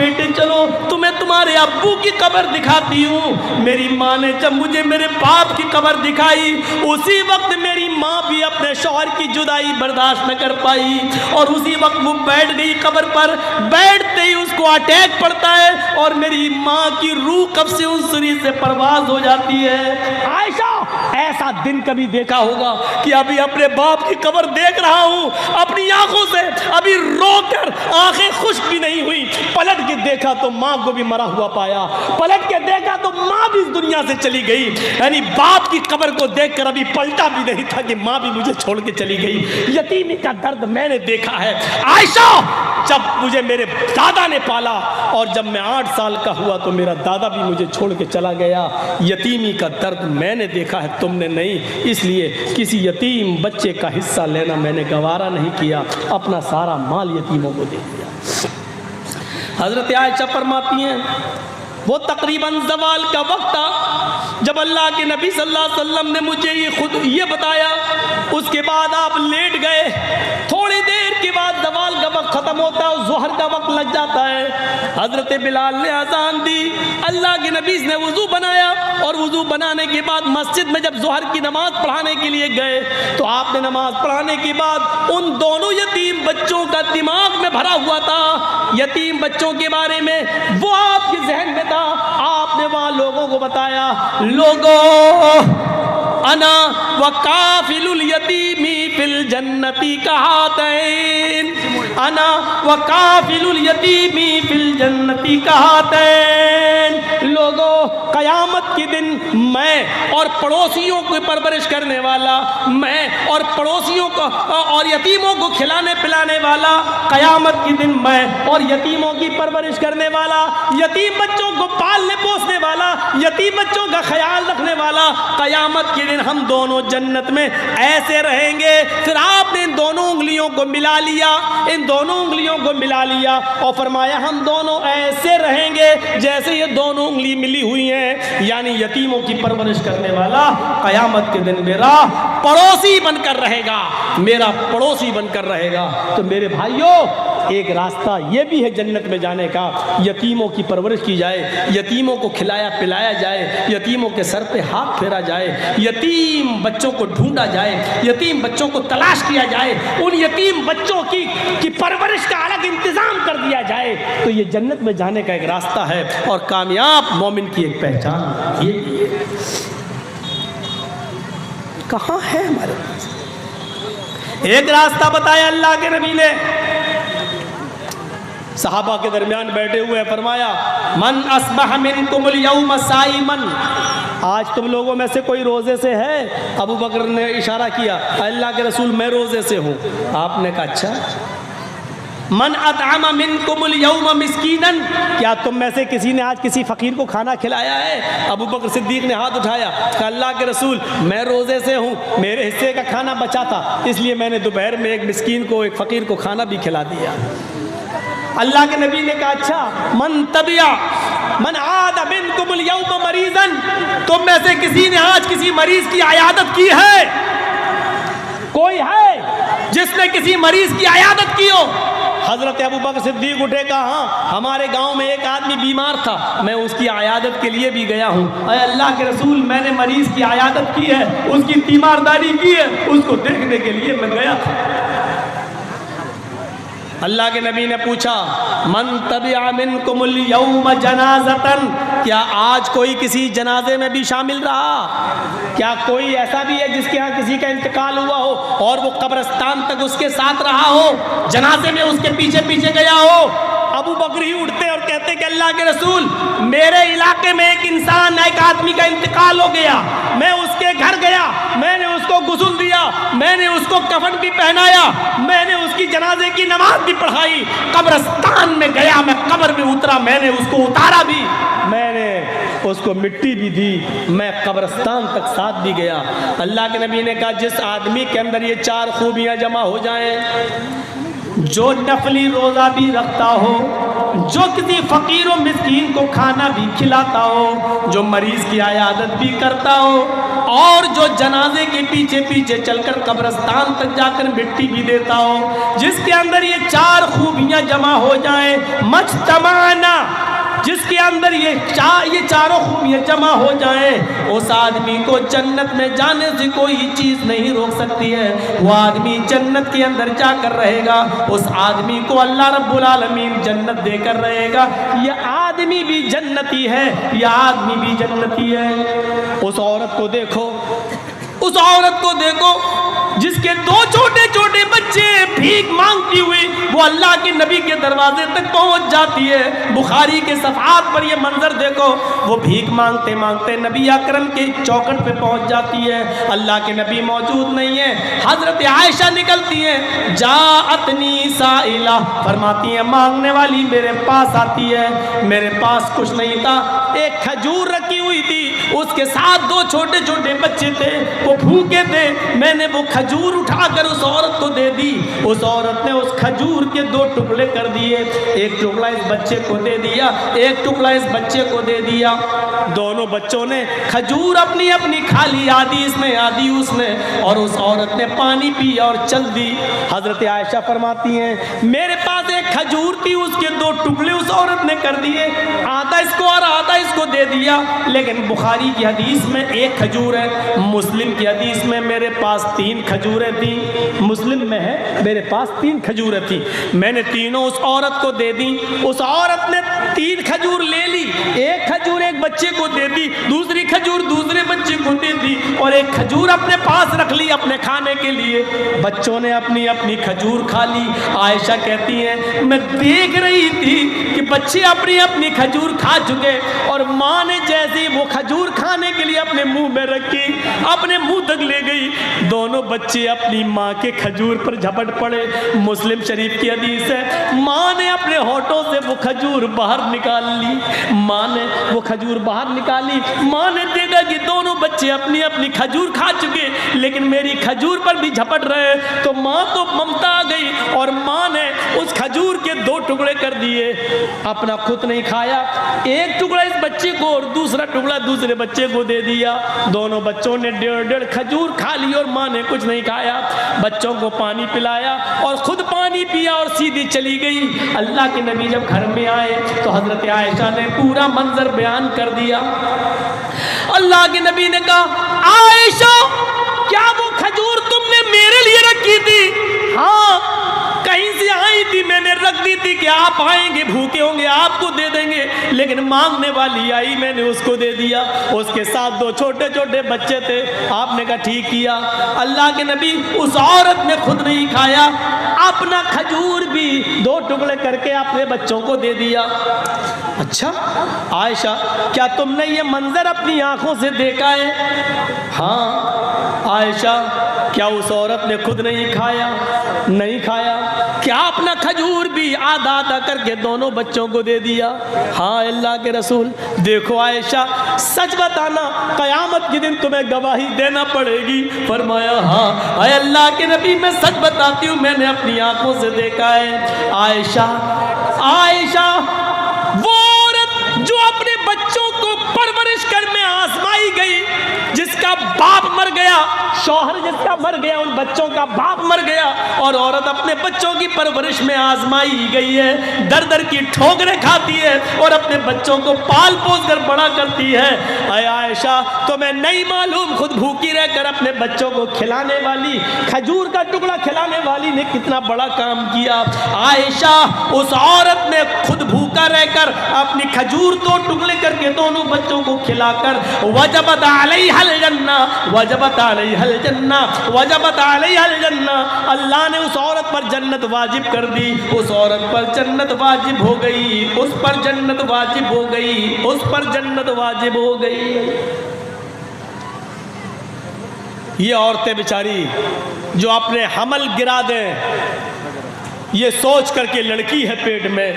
بیٹے چلو تمہیں تمہارے ابو کی قبر دکھاتی ہوں۔ میری ماں نے جب مجھے میرے باپ کی قبر دکھائی اسی وقت میری ماں بھی اپنے شوہر کی جدائی برداشت نہ کر پائی اور اسی وقت وہ بیٹھ گئی قبر پر۔ بیٹھتے ہی اس کو اٹیک پڑتا ہے اور میری ماں کی روح قبض سے انصری سے پرواز ہو جاتی ہے۔ عائشہ ایسا دن کبھی دیکھا ہوگا کہ ابھی اپنے باپ کی قبر دیکھ رہا ہوں اپنی آنکھوں سے، ابھی رو کر آنکھیں خشک بھی نہیں ہوئی، پلٹ کے دیکھا تو ماں کو بھی مرا ہوا پایا، پلٹ کے دیکھا تو ماں بھی اس دنیا سے چلی گئی۔ یعنی باپ کی قبر کو دیکھ کر ابھی پلٹا بھی نہیں تھا کہ ماں بھی مجھے چھوڑ کے چلی گئی۔ یتیمی کا درد میں نے دیکھا ہے عائشہ۔ جب مجھے میرے دادا نے پالا اور جب میں 8 سال کا ہوا تو میرا دادا بھی مجھے چھوڑ کے چلا گیا۔ یتیمی کا درد میں نے دیکھا ہے، تم نے نہیں، اس لیے کسی یتیم بچے کا حصہ لینا میں نے گوارا نہیں کیا، اپنا سارا مال یتیموں کو دے دیا۔ حضرت عائشہ فرماتی ہیں وہ تقریباً زوال کا وقت تھا جب اللہ کے نبی صلی اللہ علیہ وسلم نے مجھے یہ بتایا، اس کے بعد آپ لیٹ گئے، تھوڑی دیر کے بعد زوال کا وقت ختم ہوتا ہے، ظہر کا وقت لگ جاتا ہے۔ حضرت بلال نے اذان دی، اللہ کے نبی نے وضو بنایا اور وضو بنانے کے بعد مسجد میں جب ظہر کی نماز پڑھانے کے لیے گئے تو آپ نے نماز پڑھانے کے بعد ان دونوں یتیم بچوں کا دماغ میں بھرا ہوا تھا، یتیم بچوں کے بارے میں وہ آپ کے ذہن میں تھا۔ آپ نے وہاں لوگوں کو بتایا، لوگوں انا وکافل الیتیمی فی الجنتی کہاتین، انا وکافل الیتیمی فی الجنتی کہاتین۔ لوگوں قیامت کے دن میں اور پڑوسیوں کو پرورش کرنے والا، میں اور پڑوسیوں کو اور یتیموں کو کھلانے پلانے والا، قیامت کے دن میں اور یتیموں کی پرورش کرنے والا، یتیم بچوں کو پالنے پوسنے والا، یتیم بچوں کا خیال رکھنے والا، قیامت کے دن ہم دونوں جنت میں ایسے رہیں گے۔ پھر آپ نے ان دونوں انگلیوں کو ملا لیا، ان دونوں انگلیوں کو ملا لیا اور فرمایا ہم دونوں ایسے رہیں گے جیسے یہ دونوں انگلی ملی ہوئی ہیں، یعنی یتیموں کی پرورش کرنے والا قیامت کے دن میرا پڑوسی بن کر رہے گا، میرا پڑوسی بن کر رہے گا۔ تو میرے بھائیوں ایک راستہ یہ بھی ہے جنت میں جانے کا، یتیموں کی پرورش کی جائے، یتیموں کو کھلایا پلایا جائے، یتیموں کے سر پہ ہاتھ پھیرا جائے، یتیم بچوں کو ڈھونڈا جائے، یتیم بچوں کو تلاش کیا جائے، ان یتیم بچوں کی پرورش کا الگ انتظام کر دیا جائے، تو یہ جنت میں جانے کا ایک راستہ ہے اور کامیاب مومن کی ایک پہچان یہ بھی ہے۔ کہاں ہے ہمارے پاس ایک راستہ بتایا اللہ کے نبی نے، صحابہ کے درمیان بیٹھے ہوئے فرمایا من اصبح منکم اليوم صائما، آج تم لوگوں میں سے کوئی روزے سے ہے؟ ابو بکر نے اشارہ کیا، اللہ کے رسول میں روزے سے ہوں۔ آپ نے کہا اچھا۔ من اطعم منکم اليوم مسکینا، کیا تم میں سے کسی نے آج کسی فقیر کو کھانا کھلایا ہے؟ ابو بکر صدیق نے ہاتھ اٹھایا، کہا اللہ کے رسول میں روزے سے ہوں، میرے حصے کا کھانا بچا تھا اس لیے میں نے دوپہر میں ایک مسکین کو ایک فقیر کو کھانا بھی کھلا دیا۔ اللہ کے نبی نے کہا اچھا من تبع من عاد منکم اليوم مریضا، تم میں سے کسی نے آج کسی مریض کی عیادت کی ہے؟ کوئی ہے جس نے کسی مریض کی عیادت کی ہو؟ حضرت ابو بکر صدیق اٹھے، کہا ہاں ہمارے گاؤں میں ایک آدمی بیمار تھا، میں اس کی عیادت کے لیے بھی گیا ہوں۔ اے اللہ کے رسول میں نے مریض کی عیادت کی ہے، اس کی تیمارداری کی ہے، اس کو دیکھنے کے لیے میں گیا تھا۔ اللہ کے نبی نے پوچھا من تبع منکم اليوم جنازۃ، کیا آج کوئی کسی جنازے میں بھی شامل رہا؟ کیا کوئی ایسا بھی ہے جس کے ہاں کسی کا انتقال ہوا ہو اور وہ قبرستان تک اس کے ساتھ رہا ہو، جنازے میں اس کے پیچھے پیچھے گیا ہو؟ ابو بکر ہی اٹھتے اور کہتے کہ اللہ کے رسول میرے علاقے میں ایک انسان ایک آدمی کا انتقال ہو گیا، میں اس کے گھر گیا، میں نے اس کو غسل دیا، میں نے اس کو کفن بھی پہنایا، میں نے اس کی جنازے کی نماز بھی پڑھائی، قبرستان میں گیا، میں قبر میں اترا، میں نے اس کو اتارا بھی، میں نے اس کو مٹی بھی دی، میں قبرستان تک ساتھ بھی گیا۔ اللہ کے نبی نے کہا جس آدمی کے اندر یہ 4 خوبیاں جمع ہو جائیں، جو نفلی روزہ بھی رکھتا ہو جو کسی فقیر و مسکین کو کھانا بھی کھلاتا ہو، جو مریض کی عیادت بھی کرتا ہو، اور جو جنازے کے پیچھے پیچھے چل کر قبرستان تک جا کر مٹی بھی دیتا ہو، جس کے اندر یہ 4 خوبیاں جمع ہو جائیں، مجتمعنا، جس کے اندر یہ چاروں خوبیاں جمع ہو جائیں، اس آدمی کو جنت میں جانے سے کوئی چیز نہیں روک سکتی ہے۔ وہ آدمی جنت کے اندر جا کر رہے گا، اس آدمی کو اللہ رب العالمین جنت دے کر رہے گا۔ یہ آدمی بھی جنتی ہے، یہ آدمی بھی جنتی ہے۔ اس عورت کو دیکھو، اس عورت کو دیکھو جس کے 2 چھوٹے چھوٹے بچے بھیک مانگتی ہوئی وہ اللہ کے نبی کے دروازے تک پہنچ جاتی ہے۔ بخاری کے صفحات پر یہ منظر دیکھو، وہ بھیک مانگتے مانگتے نبی اکرم کے چوکھٹ پہ پہنچ جاتی ہے۔ اللہ کے نبی موجود نہیں ہے، حضرت عائشہ نکلتی ہیں، جاءتنی سائلہ، فرماتی ہیں مانگنے والی میرے پاس آتی ہے۔ میرے پاس کچھ نہیں تھا، ایک کھجور رکھی ہوئی تھی، اس کے ساتھ 2 چھوٹے چھوٹے بچے تھے، وہ بھوکے تھے، میں نے وہ کھجور اٹھا کر اس عورت کو دے دی۔ اس عورت نے اس کھجور کے 2 ٹکڑے کر دیے، ایک ٹکڑا اس بچے کو دے دیا، ایک ٹکڑا اس بچے کو دے دیا۔ دونوں بچوں نے کھجور اپنی اپنی کھا لی، آدھی اس نے آدھی اس نے، اور اس عورت نے پانی پی اور چل دی۔ حضرت عائشہ فرماتی ہیں میرے پاس ایک کھجور تھی، اس کے 2 ٹکڑے اس عورت نے کر دیے، آدھا اس کو اور آدھا اس کو دے دیا۔ لیکن بخاری کی حدیث میں 1 کھجور ہے، مسلم کی حدیث میں میرے پاس 3 کھجوریں تھیں، مسلم میں ہے میرے پاس 3 کھجوریں تھیں، میں نے تینوں اس عورت کو دے دی۔ اس عورت نے 3 کھجور لے لی، 1 کھجور ایک بچے کو دے دی، دوسری کھجور دوسرے بچے کو دے دی، اور 1 کھجور اپنے پاس رکھ لی اپنے کھانے کے لیے۔ بچوں نے اپنی اپنی کھجور کھا لی۔ عائشہ کہتی ہیں میں دیکھ رہی تھی کہ بچے اپنی اپنی کھجور کھا چکے، اور ماں نے جیسے وہ کھجور کھانے کے لیے اپنے منہ میں رکھی، اپنے منہ تک لے گئی، دونوں بچے اپنی ماں کے کھجور پر جھپٹ پڑے۔ مسلم شریف کی حدیث ہے ماں نے اپنے ہونٹوں سے وہ کھجور باہر نکال لی، ماں نے وہ کھجور باہر نکالی۔ ماں نے دیکھا کہ دونوں بچے اپنی اپنی کھجور کھا چکے لیکن میری کھجور پر بھی جھپٹ رہے، تو ماں تو ممتا آ گئی اور ماں نے اس کھجور کے 2 ٹکڑے کر دیے، اپنا خود نہیں کھایا، 1 ٹکڑا اس بچے کو اور دوسرا ٹکڑا دوسرے بچے کو دے دیا۔ دونوں بچوں نے 1.5 کھجور کھا لی اور ماں نے کچھ نہیں کھایا۔ بچوں کو پانی پلایا اور خود پانی پیا اور سیدھی چلی گئی۔ اللہ کے نبی جب گھر میں آئے تو حضرت عائشہ نے پورا منظر بیان کر دیا۔ اللہ کے نبی نے کہا عائشہ کیا وہ کھجور تم نے میرے لیے رکھی تھی؟ ہاں، کہیں سے آئی تھی، میں نے رکھ دی تھی کہ آپ آئیں گے بھوکے ہوں گے آپ کو دے دیں گے، لیکن مانگنے والی آئی میں نے اس کو دے دیا۔ اس کے ساتھ 2 چھوٹے چھوٹے بچے تھے، آپ نے کہا ٹھیک کیا۔ اللہ کے نبی اس عورت نے خود نہیں کھایا، اپنا کھجور بھی 2 ٹکڑے کر کے اپنے بچوں کو دے دیا۔ اچھا عائشہ کیا تم نے یہ منظر اپنی آنکھوں سے دیکھا ہے؟ ہاں عائشہ کیا اس عورت نے خود نہیں کھایا؟ نہیں کھایا۔ کیا اپنا کھجور بھی آدھا آدھا کر کے دونوں بچوں کو دے دیا؟ ہاں اللہ کے رسول۔ دیکھو عائشہ سچ بتانا، قیامت کے دن تمہیں گواہی دینا پڑے گی۔ فرمایا ہاں اے اللہ کے نبی میں سچ بتاتی ہوں، میں نے اپنی آنکھوں سے دیکھا ہے۔ عائشہ وہ عورت جو اپنے بچوں کو پرورش کر میں آزمائی گئی، جس کا باپ مر گیا، شوہر جس کا مر گیا، ان بچوں کا باپ مر گیا، اور عورت اپنے بچوں کی پرورش میں آزمائی گئی ہے، در در کی ٹھوکریں کھاتی ہے اور اپنے بچوں کو پال پوس کر بڑا کرتی ہے۔ اے عائشہ تمہیں نہیں معلوم خود بھوکی رہ کر اپنے بچوں کو کھلانے والی، کھجور کا ٹکڑا کھلانے والی نے کتنا بڑا کام کیا۔ عائشہ اس عورت نے خود بھوکا رہ کر اپنی کھجور 2 ٹکڑے کر کے دونوں بچوں کو کھلا کر وجبت علیہ الجنہ، وجبت علیہ الجنہ، وجبت علیہ الجنہ، اللہ نے اس عورت پر جنت واجب کر دی، اس عورت پر جنت واجب ہو گئی، اس پر جنت واجب ہو گئی، اس پر جنت واجب ہو گئی۔ یہ عورتیں بیچاری جو اپنے حمل گرا دیں، یہ سوچ کر کے لڑکی ہے پیٹ میں،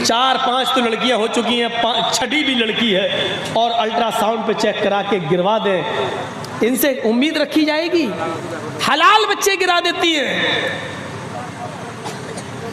4-5 تو لڑکیاں ہو چکی ہیں، 6ٹھی بھی لڑکی ہے، اور الٹرا ساؤنڈ پہ چیک کرا کے گروا دیں، ان سے امید رکھی جائے گی؟ حلال بچے گرا دیتی ہیں،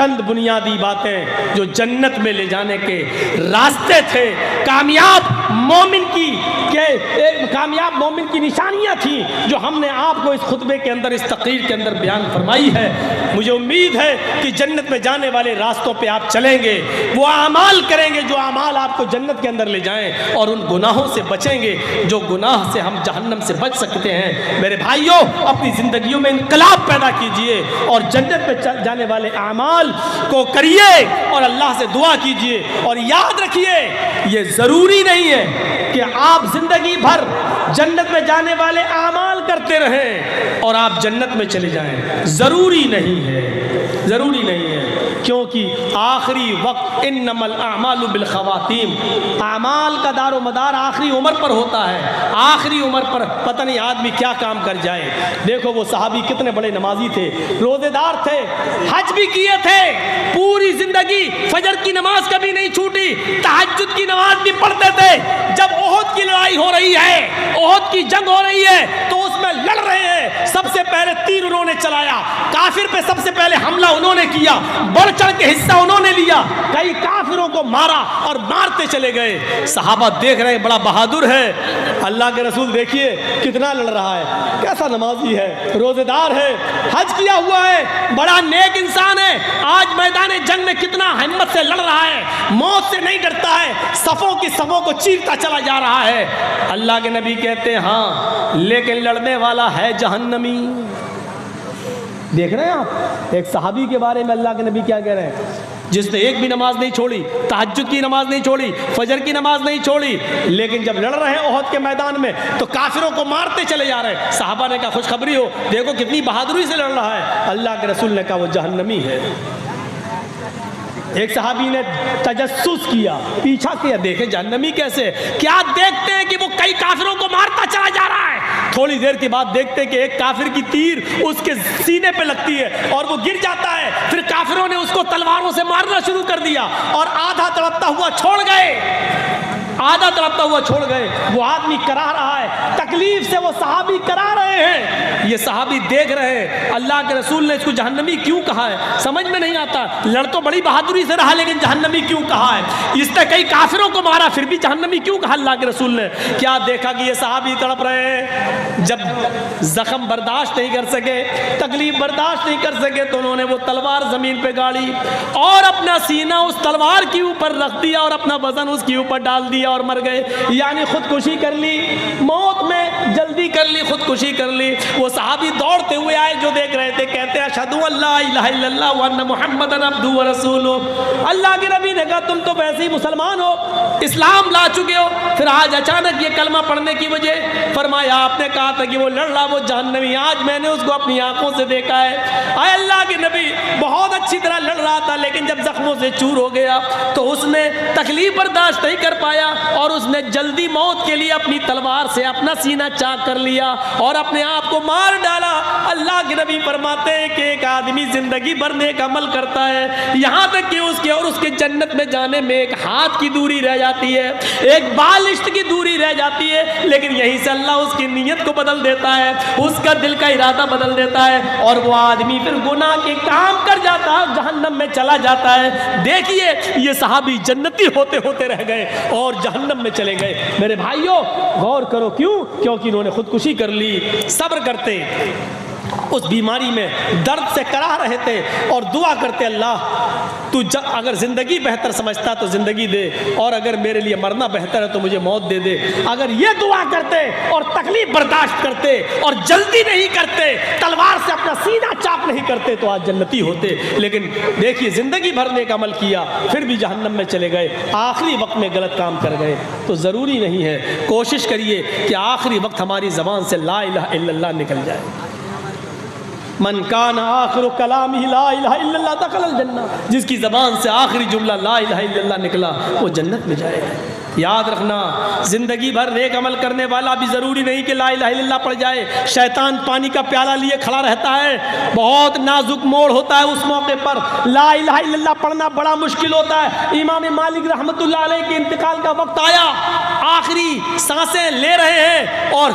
چند بنیادی باتیں جو جنت میں لے جانے کے راستے تھے، کامیاب مومن کی نشانیاں تھیں جو ہم نے آپ کو اس خطبے کے اندر، اس تقریر کے اندر بیان فرمائی ہے۔ مجھے امید ہے کہ جنت میں جانے والے راستوں پہ آپ چلیں گے، وہ اعمال کریں گے جو اعمال آپ کو جنت کے اندر لے جائیں، اور ان گناہوں سے بچیں گے جو گناہ سے ہم جہنم سے بچ سکتے ہیں۔ میرے بھائیوں، اپنی زندگیوں میں انقلاب پیدا کیجئے اور جنت میں جانے والے اعمال کو کریے اور اللہ سے دعا کیجئے، اور یاد رکھیے یہ ضروری نہیں ہے کہ آپ زندگی بھر جنت میں جانے والے اعمال کرتے رہیں اور آپ جنت میں چلے جائیں، ضروری نہیں ہے، کیونکہ آخری وقت انما الاعمال بالخواتیم، اعمال کا دار و مدار آخری عمر پر ہوتا ہے۔ آخری عمر پر پتہ نہیں آدمی کیا کام کر جائے۔ دیکھو وہ صحابی کتنے بڑے نمازی تھے، روزے دار تھے، حج بھی کیے تھے، پوری زندگی فجر کی نماز کبھی نہیں چھوٹی، تہجد کی نماز بھی پڑھتے تھے۔ جب احد کی لڑائی ہو رہی ہے، احد کی جنگ ہو رہی ہے تو اس میں لڑ رہے ہیں، سب سے پہلے تیر انہوں نے چلایا، کافر پہ سب سے پہلے حملہ انہوں نے کیا، بڑھ چڑھ کے حصہ انہوں نے لیا، کئی کافروں کو مارا اور مارتے چلے گئے۔ صحابہ دیکھ رہے ہیں بڑا بہادر ہے، اللہ کے رسول دیکھیے کتنا لڑ رہا ہے، کیسا نمازی ہے، روزے دار ہے، حج کیا ہوا ہے، بڑا نیک انسان ہے، آج میدان جنگ میں کتنا ہمت سے لڑ رہا ہے، موت سے نہیں ڈرتا ہے، صفوں کی صفوں کو چیرتا چلا جا رہا ہے۔ اللہ کے نبی کہتے ہیں ہاں لیکن لڑنے والا ہے جہنمی۔ دیکھ رہے ہیں آپ ایک صحابی کے بارے میں اللہ کے نبی کیا کہہ رہے ہیں، جس نے ایک بھی نماز نہیں چھوڑی، تہجد کی نماز نہیں چھوڑی، فجر کی نماز نہیں چھوڑی، لیکن جب لڑ رہے ہیں احد کے میدان میں تو کافروں کو مارتے چلے جا رہے ہیں۔ صحابہ نے کہا خوشخبری ہو، دیکھو کتنی بہادری سے لڑ رہا ہے۔ اللہ کے رسول نے کہا وہ جہنمی ہے۔ ایک صحابی نے تجسس کیا، پیچھا کیا، دیکھیں جہنمی کیسے، کیا دیکھتے ہیں کہ وہ کئی کافروں کو مارتا چلا جا رہا ہے۔ تھوڑی دیر کے بعد دیکھتے ہیں کہ ایک کافر کی تیر اس کے سینے پہ لگتی ہے اور وہ گر جاتا ہے، پھر کافروں نے اس کو تلواروں سے مارنا شروع کر دیا اور آدھا تڑپتا ہوا چھوڑ گئے۔ وہ آدمی کرا رہا ہے، تکلیف سے وہ صحابی کرا رہے ہیں، یہ صحابی دیکھ رہے ہیں۔ اللہ کے رسول نے اس کو جہنمی کیوں کہا ہے سمجھ میں نہیں آتا، لڑ تو بڑی بہادری سے رہا لیکن جہنمی کیوں کہا ہے؟ اس نے کئی کافروں کو مارا پھر بھی جہنمی کیوں کہا اللہ کے رسول نے؟ کیا دیکھا کہ یہ صحابی تڑپ رہے ہیں، جب زخم برداشت نہیں کر سکے، تکلیف برداشت نہیں کر سکے تو انہوں نے وہ تلوار زمین پہ گاڑی اور اپنا سینہ اس تلوار کے اوپر رکھ دیا اور اپنا وزن اس کے اوپر ڈال دیا اور مر گئے، یعنی خودکشی کر لی، موت میں جلدی کر لی، خودکشی کر لی۔ وہ صحابی دوڑتے ہوئے آئے جو دیکھ رہے تھے، کہتے ہیں اشہدو ان لا الہ الا اللہ وان محمدن عبدہ ورسولہ۔ اللہ کے نبی نے کہا تم تو ویسے ہی مسلمان ہو، اسلام لا چکے ہو، پھر آج اچانک یہ کلمہ پڑھنے کی وجہ؟ فرمایا آپ نے کہا تھا کہ وہ لڑ رہا وہ جہنمی، آج میں نے اس کو اپنی آنکھوں سے دیکھا ہے۔ اے اللہ کے نبی بہت اچھی طرح لڑ رہا تھا لیکن جب زخموں سے چور ہو گیا تو اس نے تکلیف برداشت نہیں کر پایا اور اس نے جلدی موت کے لیے اپنی تلوار سے اپنا سینہ چاک کر لیا اور اپنے آپ کو مار ڈالا۔ اللہ کے نبی فرماتے ہیں کہ ایک آدمی زندگی بھر نیک عمل کرتا ہے یہاں تک کہ اس کے جنت میں جانے میں ایک ہاتھ کی دوری رہ جاتی ہے، ایک بالشت کی دوری رہ جاتی ہے، لیکن یہیں سے اللہ اس کی نیت کو بدل دیتا ہے، اس کا دل کا ارادہ بدل دیتا ہے اور وہ آدمی پھر گناہ کے کام کر جاتا ہے، جہنم میں چلا جاتا ہے۔ دیکھیے یہ صحابی جنتی ہوتے ہوتے رہ گئے اور جہنم میں چلے گئے۔ میرے بھائیوں غور کرو، کیونکہ انہوں نے خودکشی کر لی۔ صبر کرتے، اس بیماری میں درد سے کرا رہے تھے اور دعا کرتے اللہ تو اگر زندگی بہتر سمجھتا تو زندگی دے اور اگر میرے لیے مرنا بہتر ہے تو مجھے موت دے دے۔ اگر یہ دعا کرتے اور تکلیف برداشت کرتے اور جلدی نہیں کرتے، تلوار سے اپنا سینہ چاک نہیں کرتے تو آج جنتی ہوتے، لیکن دیکھیے زندگی بھر نیک عمل کیا پھر بھی جہنم میں چلے گئے، آخری وقت میں غلط کام کر گئے۔ تو ضروری نہیں ہے، کوشش کریے کہ آخری وقت ہماری زبان سے لا الہ الا اللہ نکل جائے۔ من کان آخر کلامہ لا الہ الا اللہ دخل الجنہ، جس کی زبان سے آخری جملہ لا الہ الا اللہ نکلا وہ جنت میں جائے گا۔ یاد رکھنا زندگی بھر نیک عمل کرنے والا بھی ضروری نہیں کہ لا الہ الا اللہ پڑھ جائے. شیطان پانی کا پیالہ لیے کھڑا رہتا ہے, بہت نازک موڑ ہوتا ہے, اس موقع پر لا الہ الا اللہ پڑھنا بڑا مشکل ہوتا ہے. امام مالک رحمۃ اللہ علیہ کے انتقال کا وقت آیا, آخری سانسیں لے رہے ہیں اور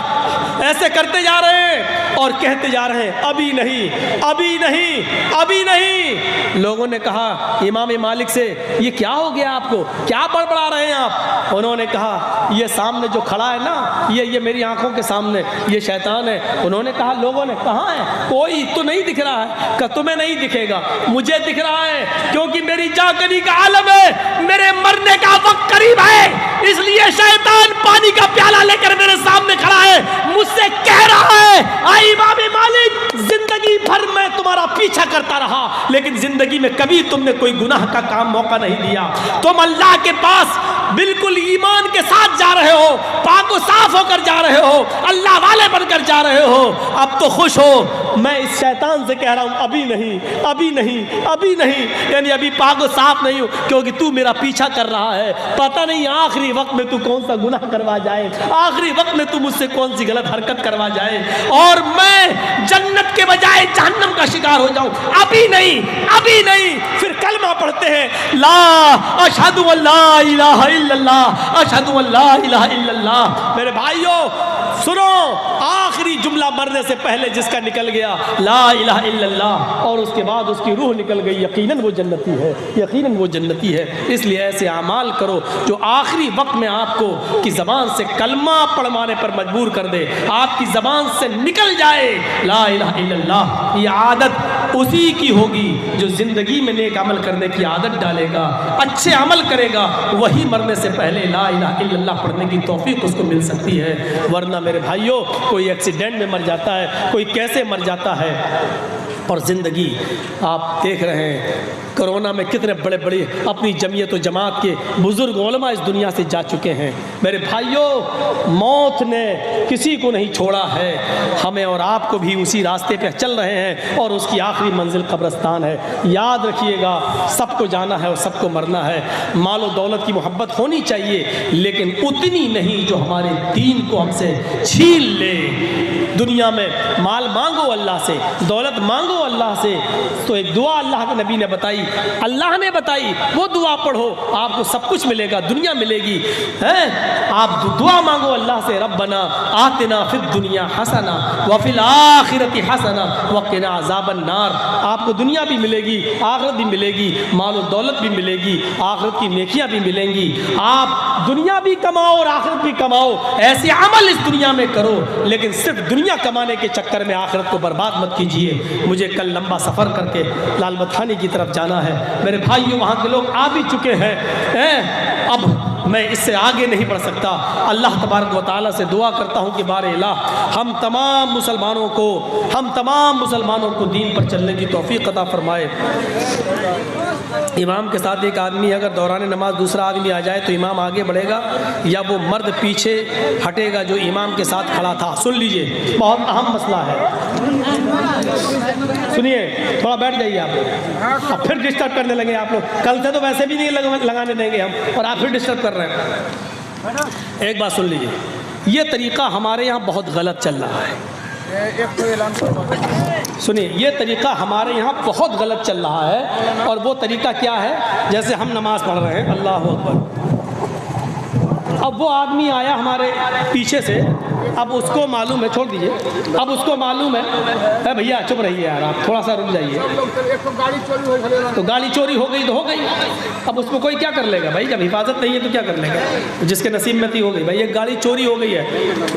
ایسے کرتے جا رہے ہیں اور کہتے جا رہے ہیں ابھی نہیں, ابھی نہیں, ابھی نہیں. لوگوں نے کہا امام مالک سے یہ کیا ہو گیا آپ کو, کیا بڑبڑا رہے ہیں آپ؟ انہوں نے کہا یہ سامنے جو کھڑا ہے نا, یہ میری آنکھوں کے سامنے یہ شیطان ہے. انہوں نے کہا لوگوں نے کہاں ہے, کوئی تو نہیں دکھ رہا ہے. کہ تمہیں نہیں دکھے گا, مجھے دکھ رہا ہے کیونکہ میری جاگنی کا عالم ہے, میرے مرنے کا وقت قریب ہے, اس لیے شیطان پانی کا پیالہ لے کر میرے سامنے کھڑا ہے, مجھ سے کہہ رہا ہے اے امام مالک زندگی بھر میں تمہارا پیچھا کرتا رہا لیکن زندگی میں کبھی تم نے کوئی گناہ کا کام موقع نہیں دیا. تم اللہ کے پاس بالکل ایمان کے ساتھ جا رہے ہو, پاک و صاف ہو کر جا رہے ہو, اللہ والے بن کر جا رہے ہو, اب تو خوش ہو. میں اس شیطان سے کہہ رہا ہوں ابھی نہیں, ابھی نہیں, ابھی نہیں, یعنی ابھی پاک و صاف نہیں ہو کیونکہ تو میرا پیچھا کر رہا ہے. پتہ نہیں آخری وقت میں تو کون سا گناہ کروا جائے, آخری وقت میں تو مجھ سے کون سی غلط حرکت کروا جائے اور میں جنت کے بجائے جہنم کا شکار ہو جاؤں. ابھی نہیں, ابھی نہیں. پھر کلمہ پڑھتے ہیں لا اشہد ان لا الہ الا اللہ, اشہد ان لا الہ الا اللہ. میرے بھائیو سنو, آخری جملہ مرنے سے پہلے جس کا نکل گیا لا الہ الا اللہ اور اس کے بعد اس کی روح نکل گئی, یقیناً وہ جنتی ہے, یقیناً وہ جنتی ہے. اس لیے ایسے اعمال کرو جو آخری وقت میں آپ کو کی زبان سے کلمہ پڑھوانے پر مجبور کر دے, آپ کی زبان سے نکل جائے لا الہ الا اللہ. یہ عادت اسی کی ہوگی جو زندگی میں نیک عمل کرنے کی عادت ڈالے گا, اچھے عمل کرے گا, وہی مرنے سے پہلے لا الہ الا اللہ پڑھنے کی توفیق اس کو مل سکتی ہے. ورنہ میرے بھائیوں کوئی ایکسیڈنٹ میں مر جاتا ہے, کوئی کیسے مر جاتا ہے. اور زندگی آپ دیکھ رہے ہیں کرونا میں کتنے بڑے بڑے اپنی جمعیت و جماعت کے بزرگ علماء اس دنیا سے جا چکے ہیں. میرے بھائیوں موت نے کسی کو نہیں چھوڑا ہے, ہمیں اور آپ کو بھی اسی راستے پہ چل رہے ہیں اور اس کی آخری منزل قبرستان ہے. یاد رکھیے گا سب کو جانا ہے اور سب کو مرنا ہے. مال و دولت کی محبت ہونی چاہیے لیکن اتنی نہیں جو ہمارے دین کو ہم سے چھین لے. دنیا میں مال مانگو اللہ سے, دولت مانگو اللہ سے, تو ایک دعا اللہ کے نبی نے بتائی, اللہ نے بتائی, وہ دعا پڑھو آپ کو سب کچھ ملے گا, دنیا ملے گی. آپ دعا مانگو اللہ سے ربنا آتنا فی الدنیا حسنہ وفی الآخرۃ حسنہ وقنا عذاب النار. آپ کو دنیا بھی ملے گی, آخرت بھی ملے گی, مال و دولت بھی ملے گی, آخرت کی نیکیاں بھی ملیں گی. آپ دنیا بھی کماؤ اور آخرت بھی کماؤ, ایسے عمل اس دنیا میں کرو لیکن صرف دنیا کمانے کے چکر میں آخرت کو برباد مت کیجیے. مجھے کل لمبا سفر کر کے لال بتخانی کی طرف جانا ہے. میرے بھائیوں وہاں کے لوگ آ بھی چکے ہیں, اب میں اس سے آگے نہیں بڑھ سکتا. اللہ تبارک و تعالیٰ سے دعا کرتا ہوں کہ بار الہ ہم تمام مسلمانوں کو دین پر چلنے کی توفیق عطا فرمائے. امام کے ساتھ ایک آدمی اگر دوران نماز دوسرا آدمی آ جائے تو امام آگے بڑھے گا یا وہ مرد پیچھے ہٹے گا جو امام کے ساتھ کھڑا تھا؟ سن لیجئے, بہت اہم مسئلہ ہے, سنیے, تھوڑا بیٹھ جائیے آپ لوگ. اب پھر ڈسٹرب کرنے لگے آپ لوگ, کل سے تو ویسے بھی نہیں لگانے دیں گے ہم اور آپ پھر ڈسٹرب کر رہے ہیں. ایک بات سن لیجئے, یہ طریقہ ہمارے یہاں بہت غلط چل رہا ہے. سنیے, یہ طریقہ ہمارے یہاں بہت غلط چل رہا ہے. اور وہ طریقہ کیا ہے, جیسے ہم نماز پڑھ رہے ہیں اللہ اکبر, اب وہ آدمی آیا ہمارے پیچھے سے, اب اس کو معلوم ہے, چھوڑ دیجئے, اب اس کو معلوم ہے بھیا چپ رہیے یار, آپ تھوڑا سا رک جائیے, تو گاڑی چوری ہو گئی تو ہو گئی. اب اس کو کوئی کیا کر لے گا بھائی, جب حفاظت نہیں ہے تو کیا کر لے گا, جس کے نصیب میں تھی ہو گئی. بھائی ایک گاڑی چوری ہو گئی ہے,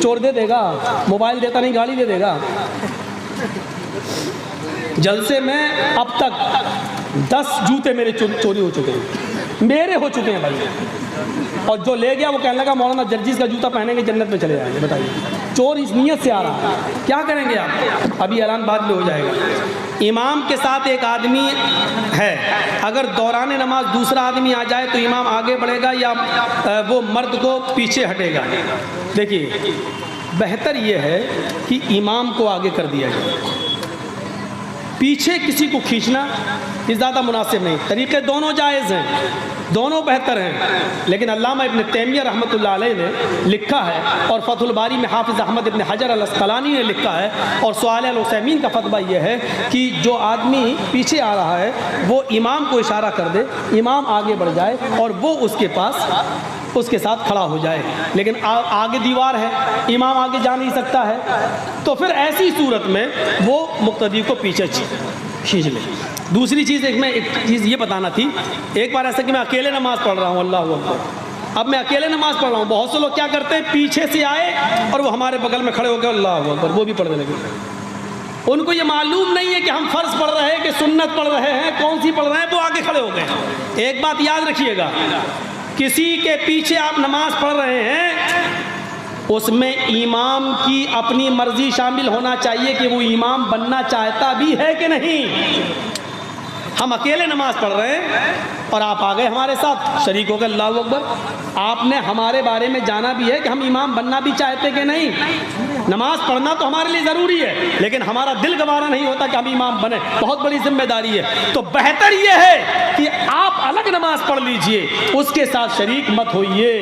چور دے دے گا, موبائل دیتا نہیں گاڑی دے دے گا. جلسے میں اب تک 10 جوتے میرے چوری ہو چکے ہیں, میرے ہو چکے ہیں بھائی. اور جو لے گیا وہ کہنے لگا مولانا جرجیز کا جوتا پہنیں گے جنت میں چلے جائیں گے. بتائیے, چور اس نیت سے آ رہا ہے, کیا کریں گے آپ؟ ابھی اعلان بعد میں ہو جائے گا. امام کے ساتھ ایک آدمی ہے, اگر دوران نماز دوسرا آدمی آ جائے تو امام آگے بڑھے گا یا وہ مرد کو پیچھے ہٹے گا؟ دیکھیے, بہتر یہ ہے کہ امام کو آگے کر دیا جائے, پیچھے کسی کو کھینچنا یہ زیادہ مناسب نہیں. طریقے دونوں جائز ہیں, دونوں بہتر ہیں، لیکن علامہ ابن تیمیہ رحمۃ اللہ علیہ نے لکھا ہے، اور فتح الباری میں حافظ احمد ابن حجر العسقلانی نے لکھا ہے، اور صالح العثیمین کا فتویٰ یہ ہے کہ جو آدمی پیچھے آ رہا ہے وہ امام کو اشارہ کر دے، امام آگے بڑھ جائے اور وہ اس کے پاس اس کے ساتھ کھڑا ہو جائے، لیکن آگے دیوار ہے، امام آگے جا نہیں سکتا ہے، تو پھر ایسی صورت میں وہ مقتدی کو پیچھے کھینچ لے۔ دوسری چیز ایک چیز یہ بتانا تھی، ایک بار ایسا کہ میں اکیلے نماز پڑھ رہا ہوں، اللہ اکبر، اب میں اکیلے نماز پڑھ رہا ہوں، بہت سے لوگ کیا کرتے ہیں پیچھے سے آئے اور وہ ہمارے بغل میں کھڑے ہو گئے، اللہ اکبر، وہ بھی پڑھنے لگے۔ ان کو یہ معلوم نہیں ہے کہ ہم فرض پڑھ رہے ہیں کہ سنت پڑھ رہے ہیں، کون سی پڑھ رہے ہیں، وہ آگے کھڑے ہو گئے۔ ایک بات یاد رکھیے گا، کسی کے پیچھے آپ نماز پڑھ رہے ہیں اس میں امام کی اپنی مرضی شامل ہونا چاہیے کہ وہ امام بننا چاہتا بھی ہے کہ نہیں۔ ہم اکیلے نماز پڑھ رہے ہیں اور آپ آ گئے ہمارے ساتھ، شریک ہو گئے، اللہ اکبر، آپ نے ہمارے بارے میں جانا بھی ہے کہ ہم امام بننا بھی چاہتے کہ نہیں۔ نماز پڑھنا تو ہمارے لیے ضروری ہے، لیکن ہمارا دل گوارا نہیں ہوتا کہ ہم امام بنیں، بہت بڑی ذمہ داری ہے۔ تو بہتر یہ ہے کہ آپ الگ نماز پڑھ لیجئے، اس کے ساتھ شریک مت ہوئیے،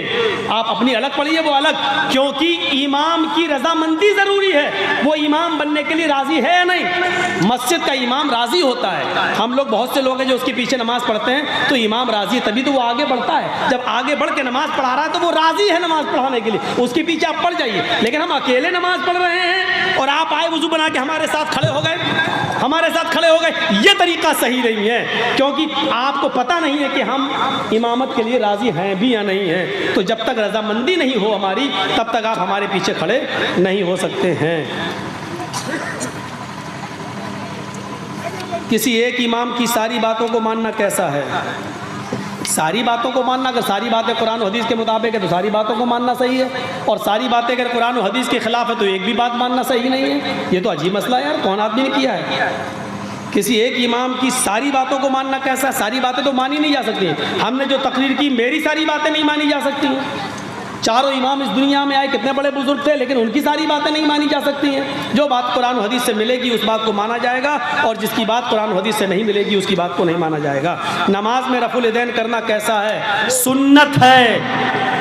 آپ اپنی الگ پڑھیے، وہ الگ، کیونکہ امام کی رضامندی ضروری ہے۔ وہ امام بننے کے لیے راضی ہے یا نہیں؟ مسجد کا امام راضی ہوتا ہے، ہم لوگ بہت سے لوگ ہیں جو اس کے پیچھے نماز پڑھتے ہیں تو امام راضی ہے، تبھی تو وہ آگے بڑھتا ہے۔ جب آگے بڑھ کے نماز پڑھا رہا ہے تو وہ راضی ہے نماز پڑھانے کے لیے، اس کے پیچھے آپ پڑھ جائیے۔ لیکن ہم اکیلے نماز پڑھ رہے ہیں اور آپ آئے وضو بنا کے ہمارے ساتھ کھڑے ہو گئے، یہ طریقہ صحیح نہیں ہے، کیونکہ آپ کو پتہ نہیں ہے کہ ہم امامت کے لیے راضی ہیں بھی یا نہیں ہیں۔ تو جب تک رضامندی نہیں ہو ہماری، تب تک آپ ہمارے پیچھے کھڑے نہیں ہو سکتے ہیں۔ کسی ایک امام کی ساری باتوں کو ماننا کیسا ہے؟ ساری باتوں کو ماننا، اگر ساری باتیں قرآن و حدیث کے مطابق ہے تو ساری باتوں کو ماننا صحیح ہے، اور ساری باتیں اگر قرآن و حدیث کے خلاف ہے تو ایک بھی بات ماننا صحیح نہیں ہے۔ یہ تو عجیب مسئلہ ہے یار، کون آدمی نے کیا ہے؟ کسی ایک امام کی ساری باتوں کو ماننا کیسا؟ ساری باتیں تو مانی نہیں جا سکتی ہیں۔ ہم نے جو تقریر کی، میری ساری باتیں نہیں مانی جا سکتی ہیں۔ چاروں امام اس دنیا میں آئے، کتنے بڑے بزرگ تھے، لیکن ان کی ساری باتیں نہیں مانی جا سکتی ہیں۔ جو بات قرآن و حدیث سے ملے گی اس بات کو مانا جائے گا، اور جس کی بات قرآن و حدیث سے نہیں ملے گی اس کی بات کو نہیں مانا جائے گا۔ نماز میں رفع الیدین کرنا کیسا ہے؟ سنت ہے۔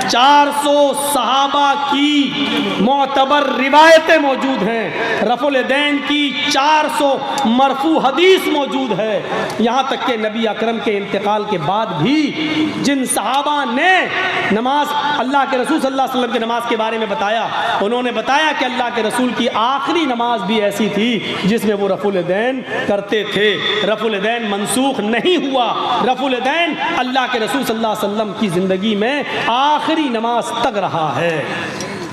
400 صحابہ کی معتبر روایتیں موجود ہیں، رفع الیدین کی 400 مرفوع حدیث موجود ہے۔ یہاں تک کہ نبی اکرم کے انتقال کے بعد بھی جن صحابہ نے نماز اللہ کے رسول صلی اللہ علیہ وسلم کی نماز کے بارے میں بتایا، انہوں نے بتایا کہ اللہ کے رسول کی آخری نماز بھی ایسی تھی جس میں وہ رفع الیدین کرتے تھے۔ رفع الیدین منسوخ نہیں ہوا، رفع الیدین اللہ کے رسول صلی اللہ علیہ وسلم کی زندگی میں آخری نماز تک رہا ہے۔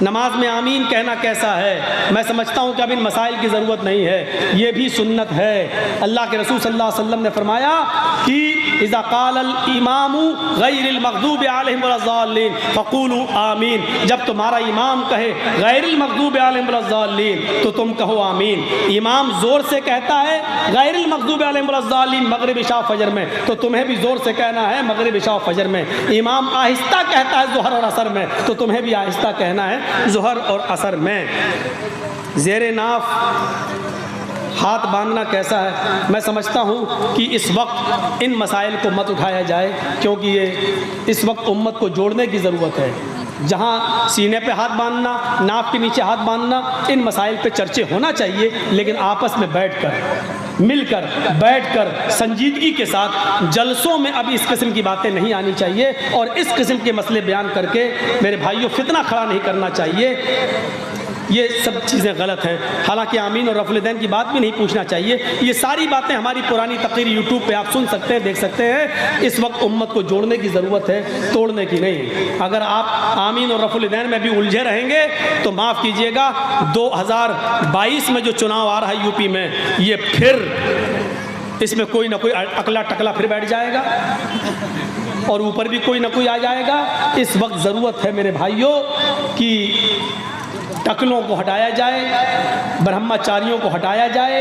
نماز میں آمین کہنا کیسا ہے؟ میں سمجھتا ہوں کہ اب ان مسائل کی ضرورت نہیں ہے، یہ بھی سنت ہے۔ اللہ کے رسول صلی اللہ علیہ وسلم نے فرمایا کہ اذا قال الامام غیر المغضوب علیہم ولا الضالین فقولوا آمین، جب تمہارا امام کہے غیر المغضوب علیہم ولا الضالین تو تم کہو آمین۔ امام زور سے کہتا ہے غیر المغضوب علیہم ولا الضالین مغرب عشاء فجر میں، تو تمہیں بھی زور سے کہنا ہے مغرب عشاء فجر میں۔ امام آہستہ کہتا ہے ظہر اور عصر میں، تو تمہیں بھی آہستہ کہنا ہے ظہر اور عصر میں۔ زیر ناف ہاتھ باندھنا کیسا ہے؟ میں سمجھتا ہوں کہ اس وقت ان مسائل کو مت اٹھایا جائے، کیونکہ یہ اس وقت امت کو جوڑنے کی ضرورت ہے۔ جہاں سینے پہ ہاتھ باندھنا، ناف کے نیچے ہاتھ باندھنا، ان مسائل پہ چرچے ہونا چاہیے، لیکن آپس میں بیٹھ کر، مل کر، بیٹھ کر سنجیدگی کے ساتھ جلسوں میں اب اس قسم کی باتیں نہیں آنی چاہیے، اور اس قسم کے مسئلے بیان کر کے میرے بھائیوں فتنہ کھڑا نہیں کرنا چاہیے۔ یہ سب چیزیں غلط ہیں۔ حالانکہ آمین اور رفع الیدین کی بات بھی نہیں پوچھنا چاہیے۔ یہ ساری باتیں ہماری پرانی تقریر یوٹیوب پہ آپ سن سکتے ہیں، دیکھ سکتے ہیں۔ اس وقت امت کو جوڑنے کی ضرورت ہے، توڑنے کی نہیں۔ اگر آپ آمین اور رفع الیدین میں بھی الجھے رہیں گے تو معاف کیجئے گا، 2022 میں جو چناؤ آ رہا ہے یو پی میں، یہ پھر اس میں کوئی نہ کوئی اکلا ٹکلا پھر بیٹھ جائے گا، اور اوپر بھی کوئی نہ کوئی آ جائے گا۔ اس وقت ضرورت ہے میرے بھائیوں کہ ٹکلوں کو ہٹایا جائے، برہمچاریوں کو ہٹایا جائے،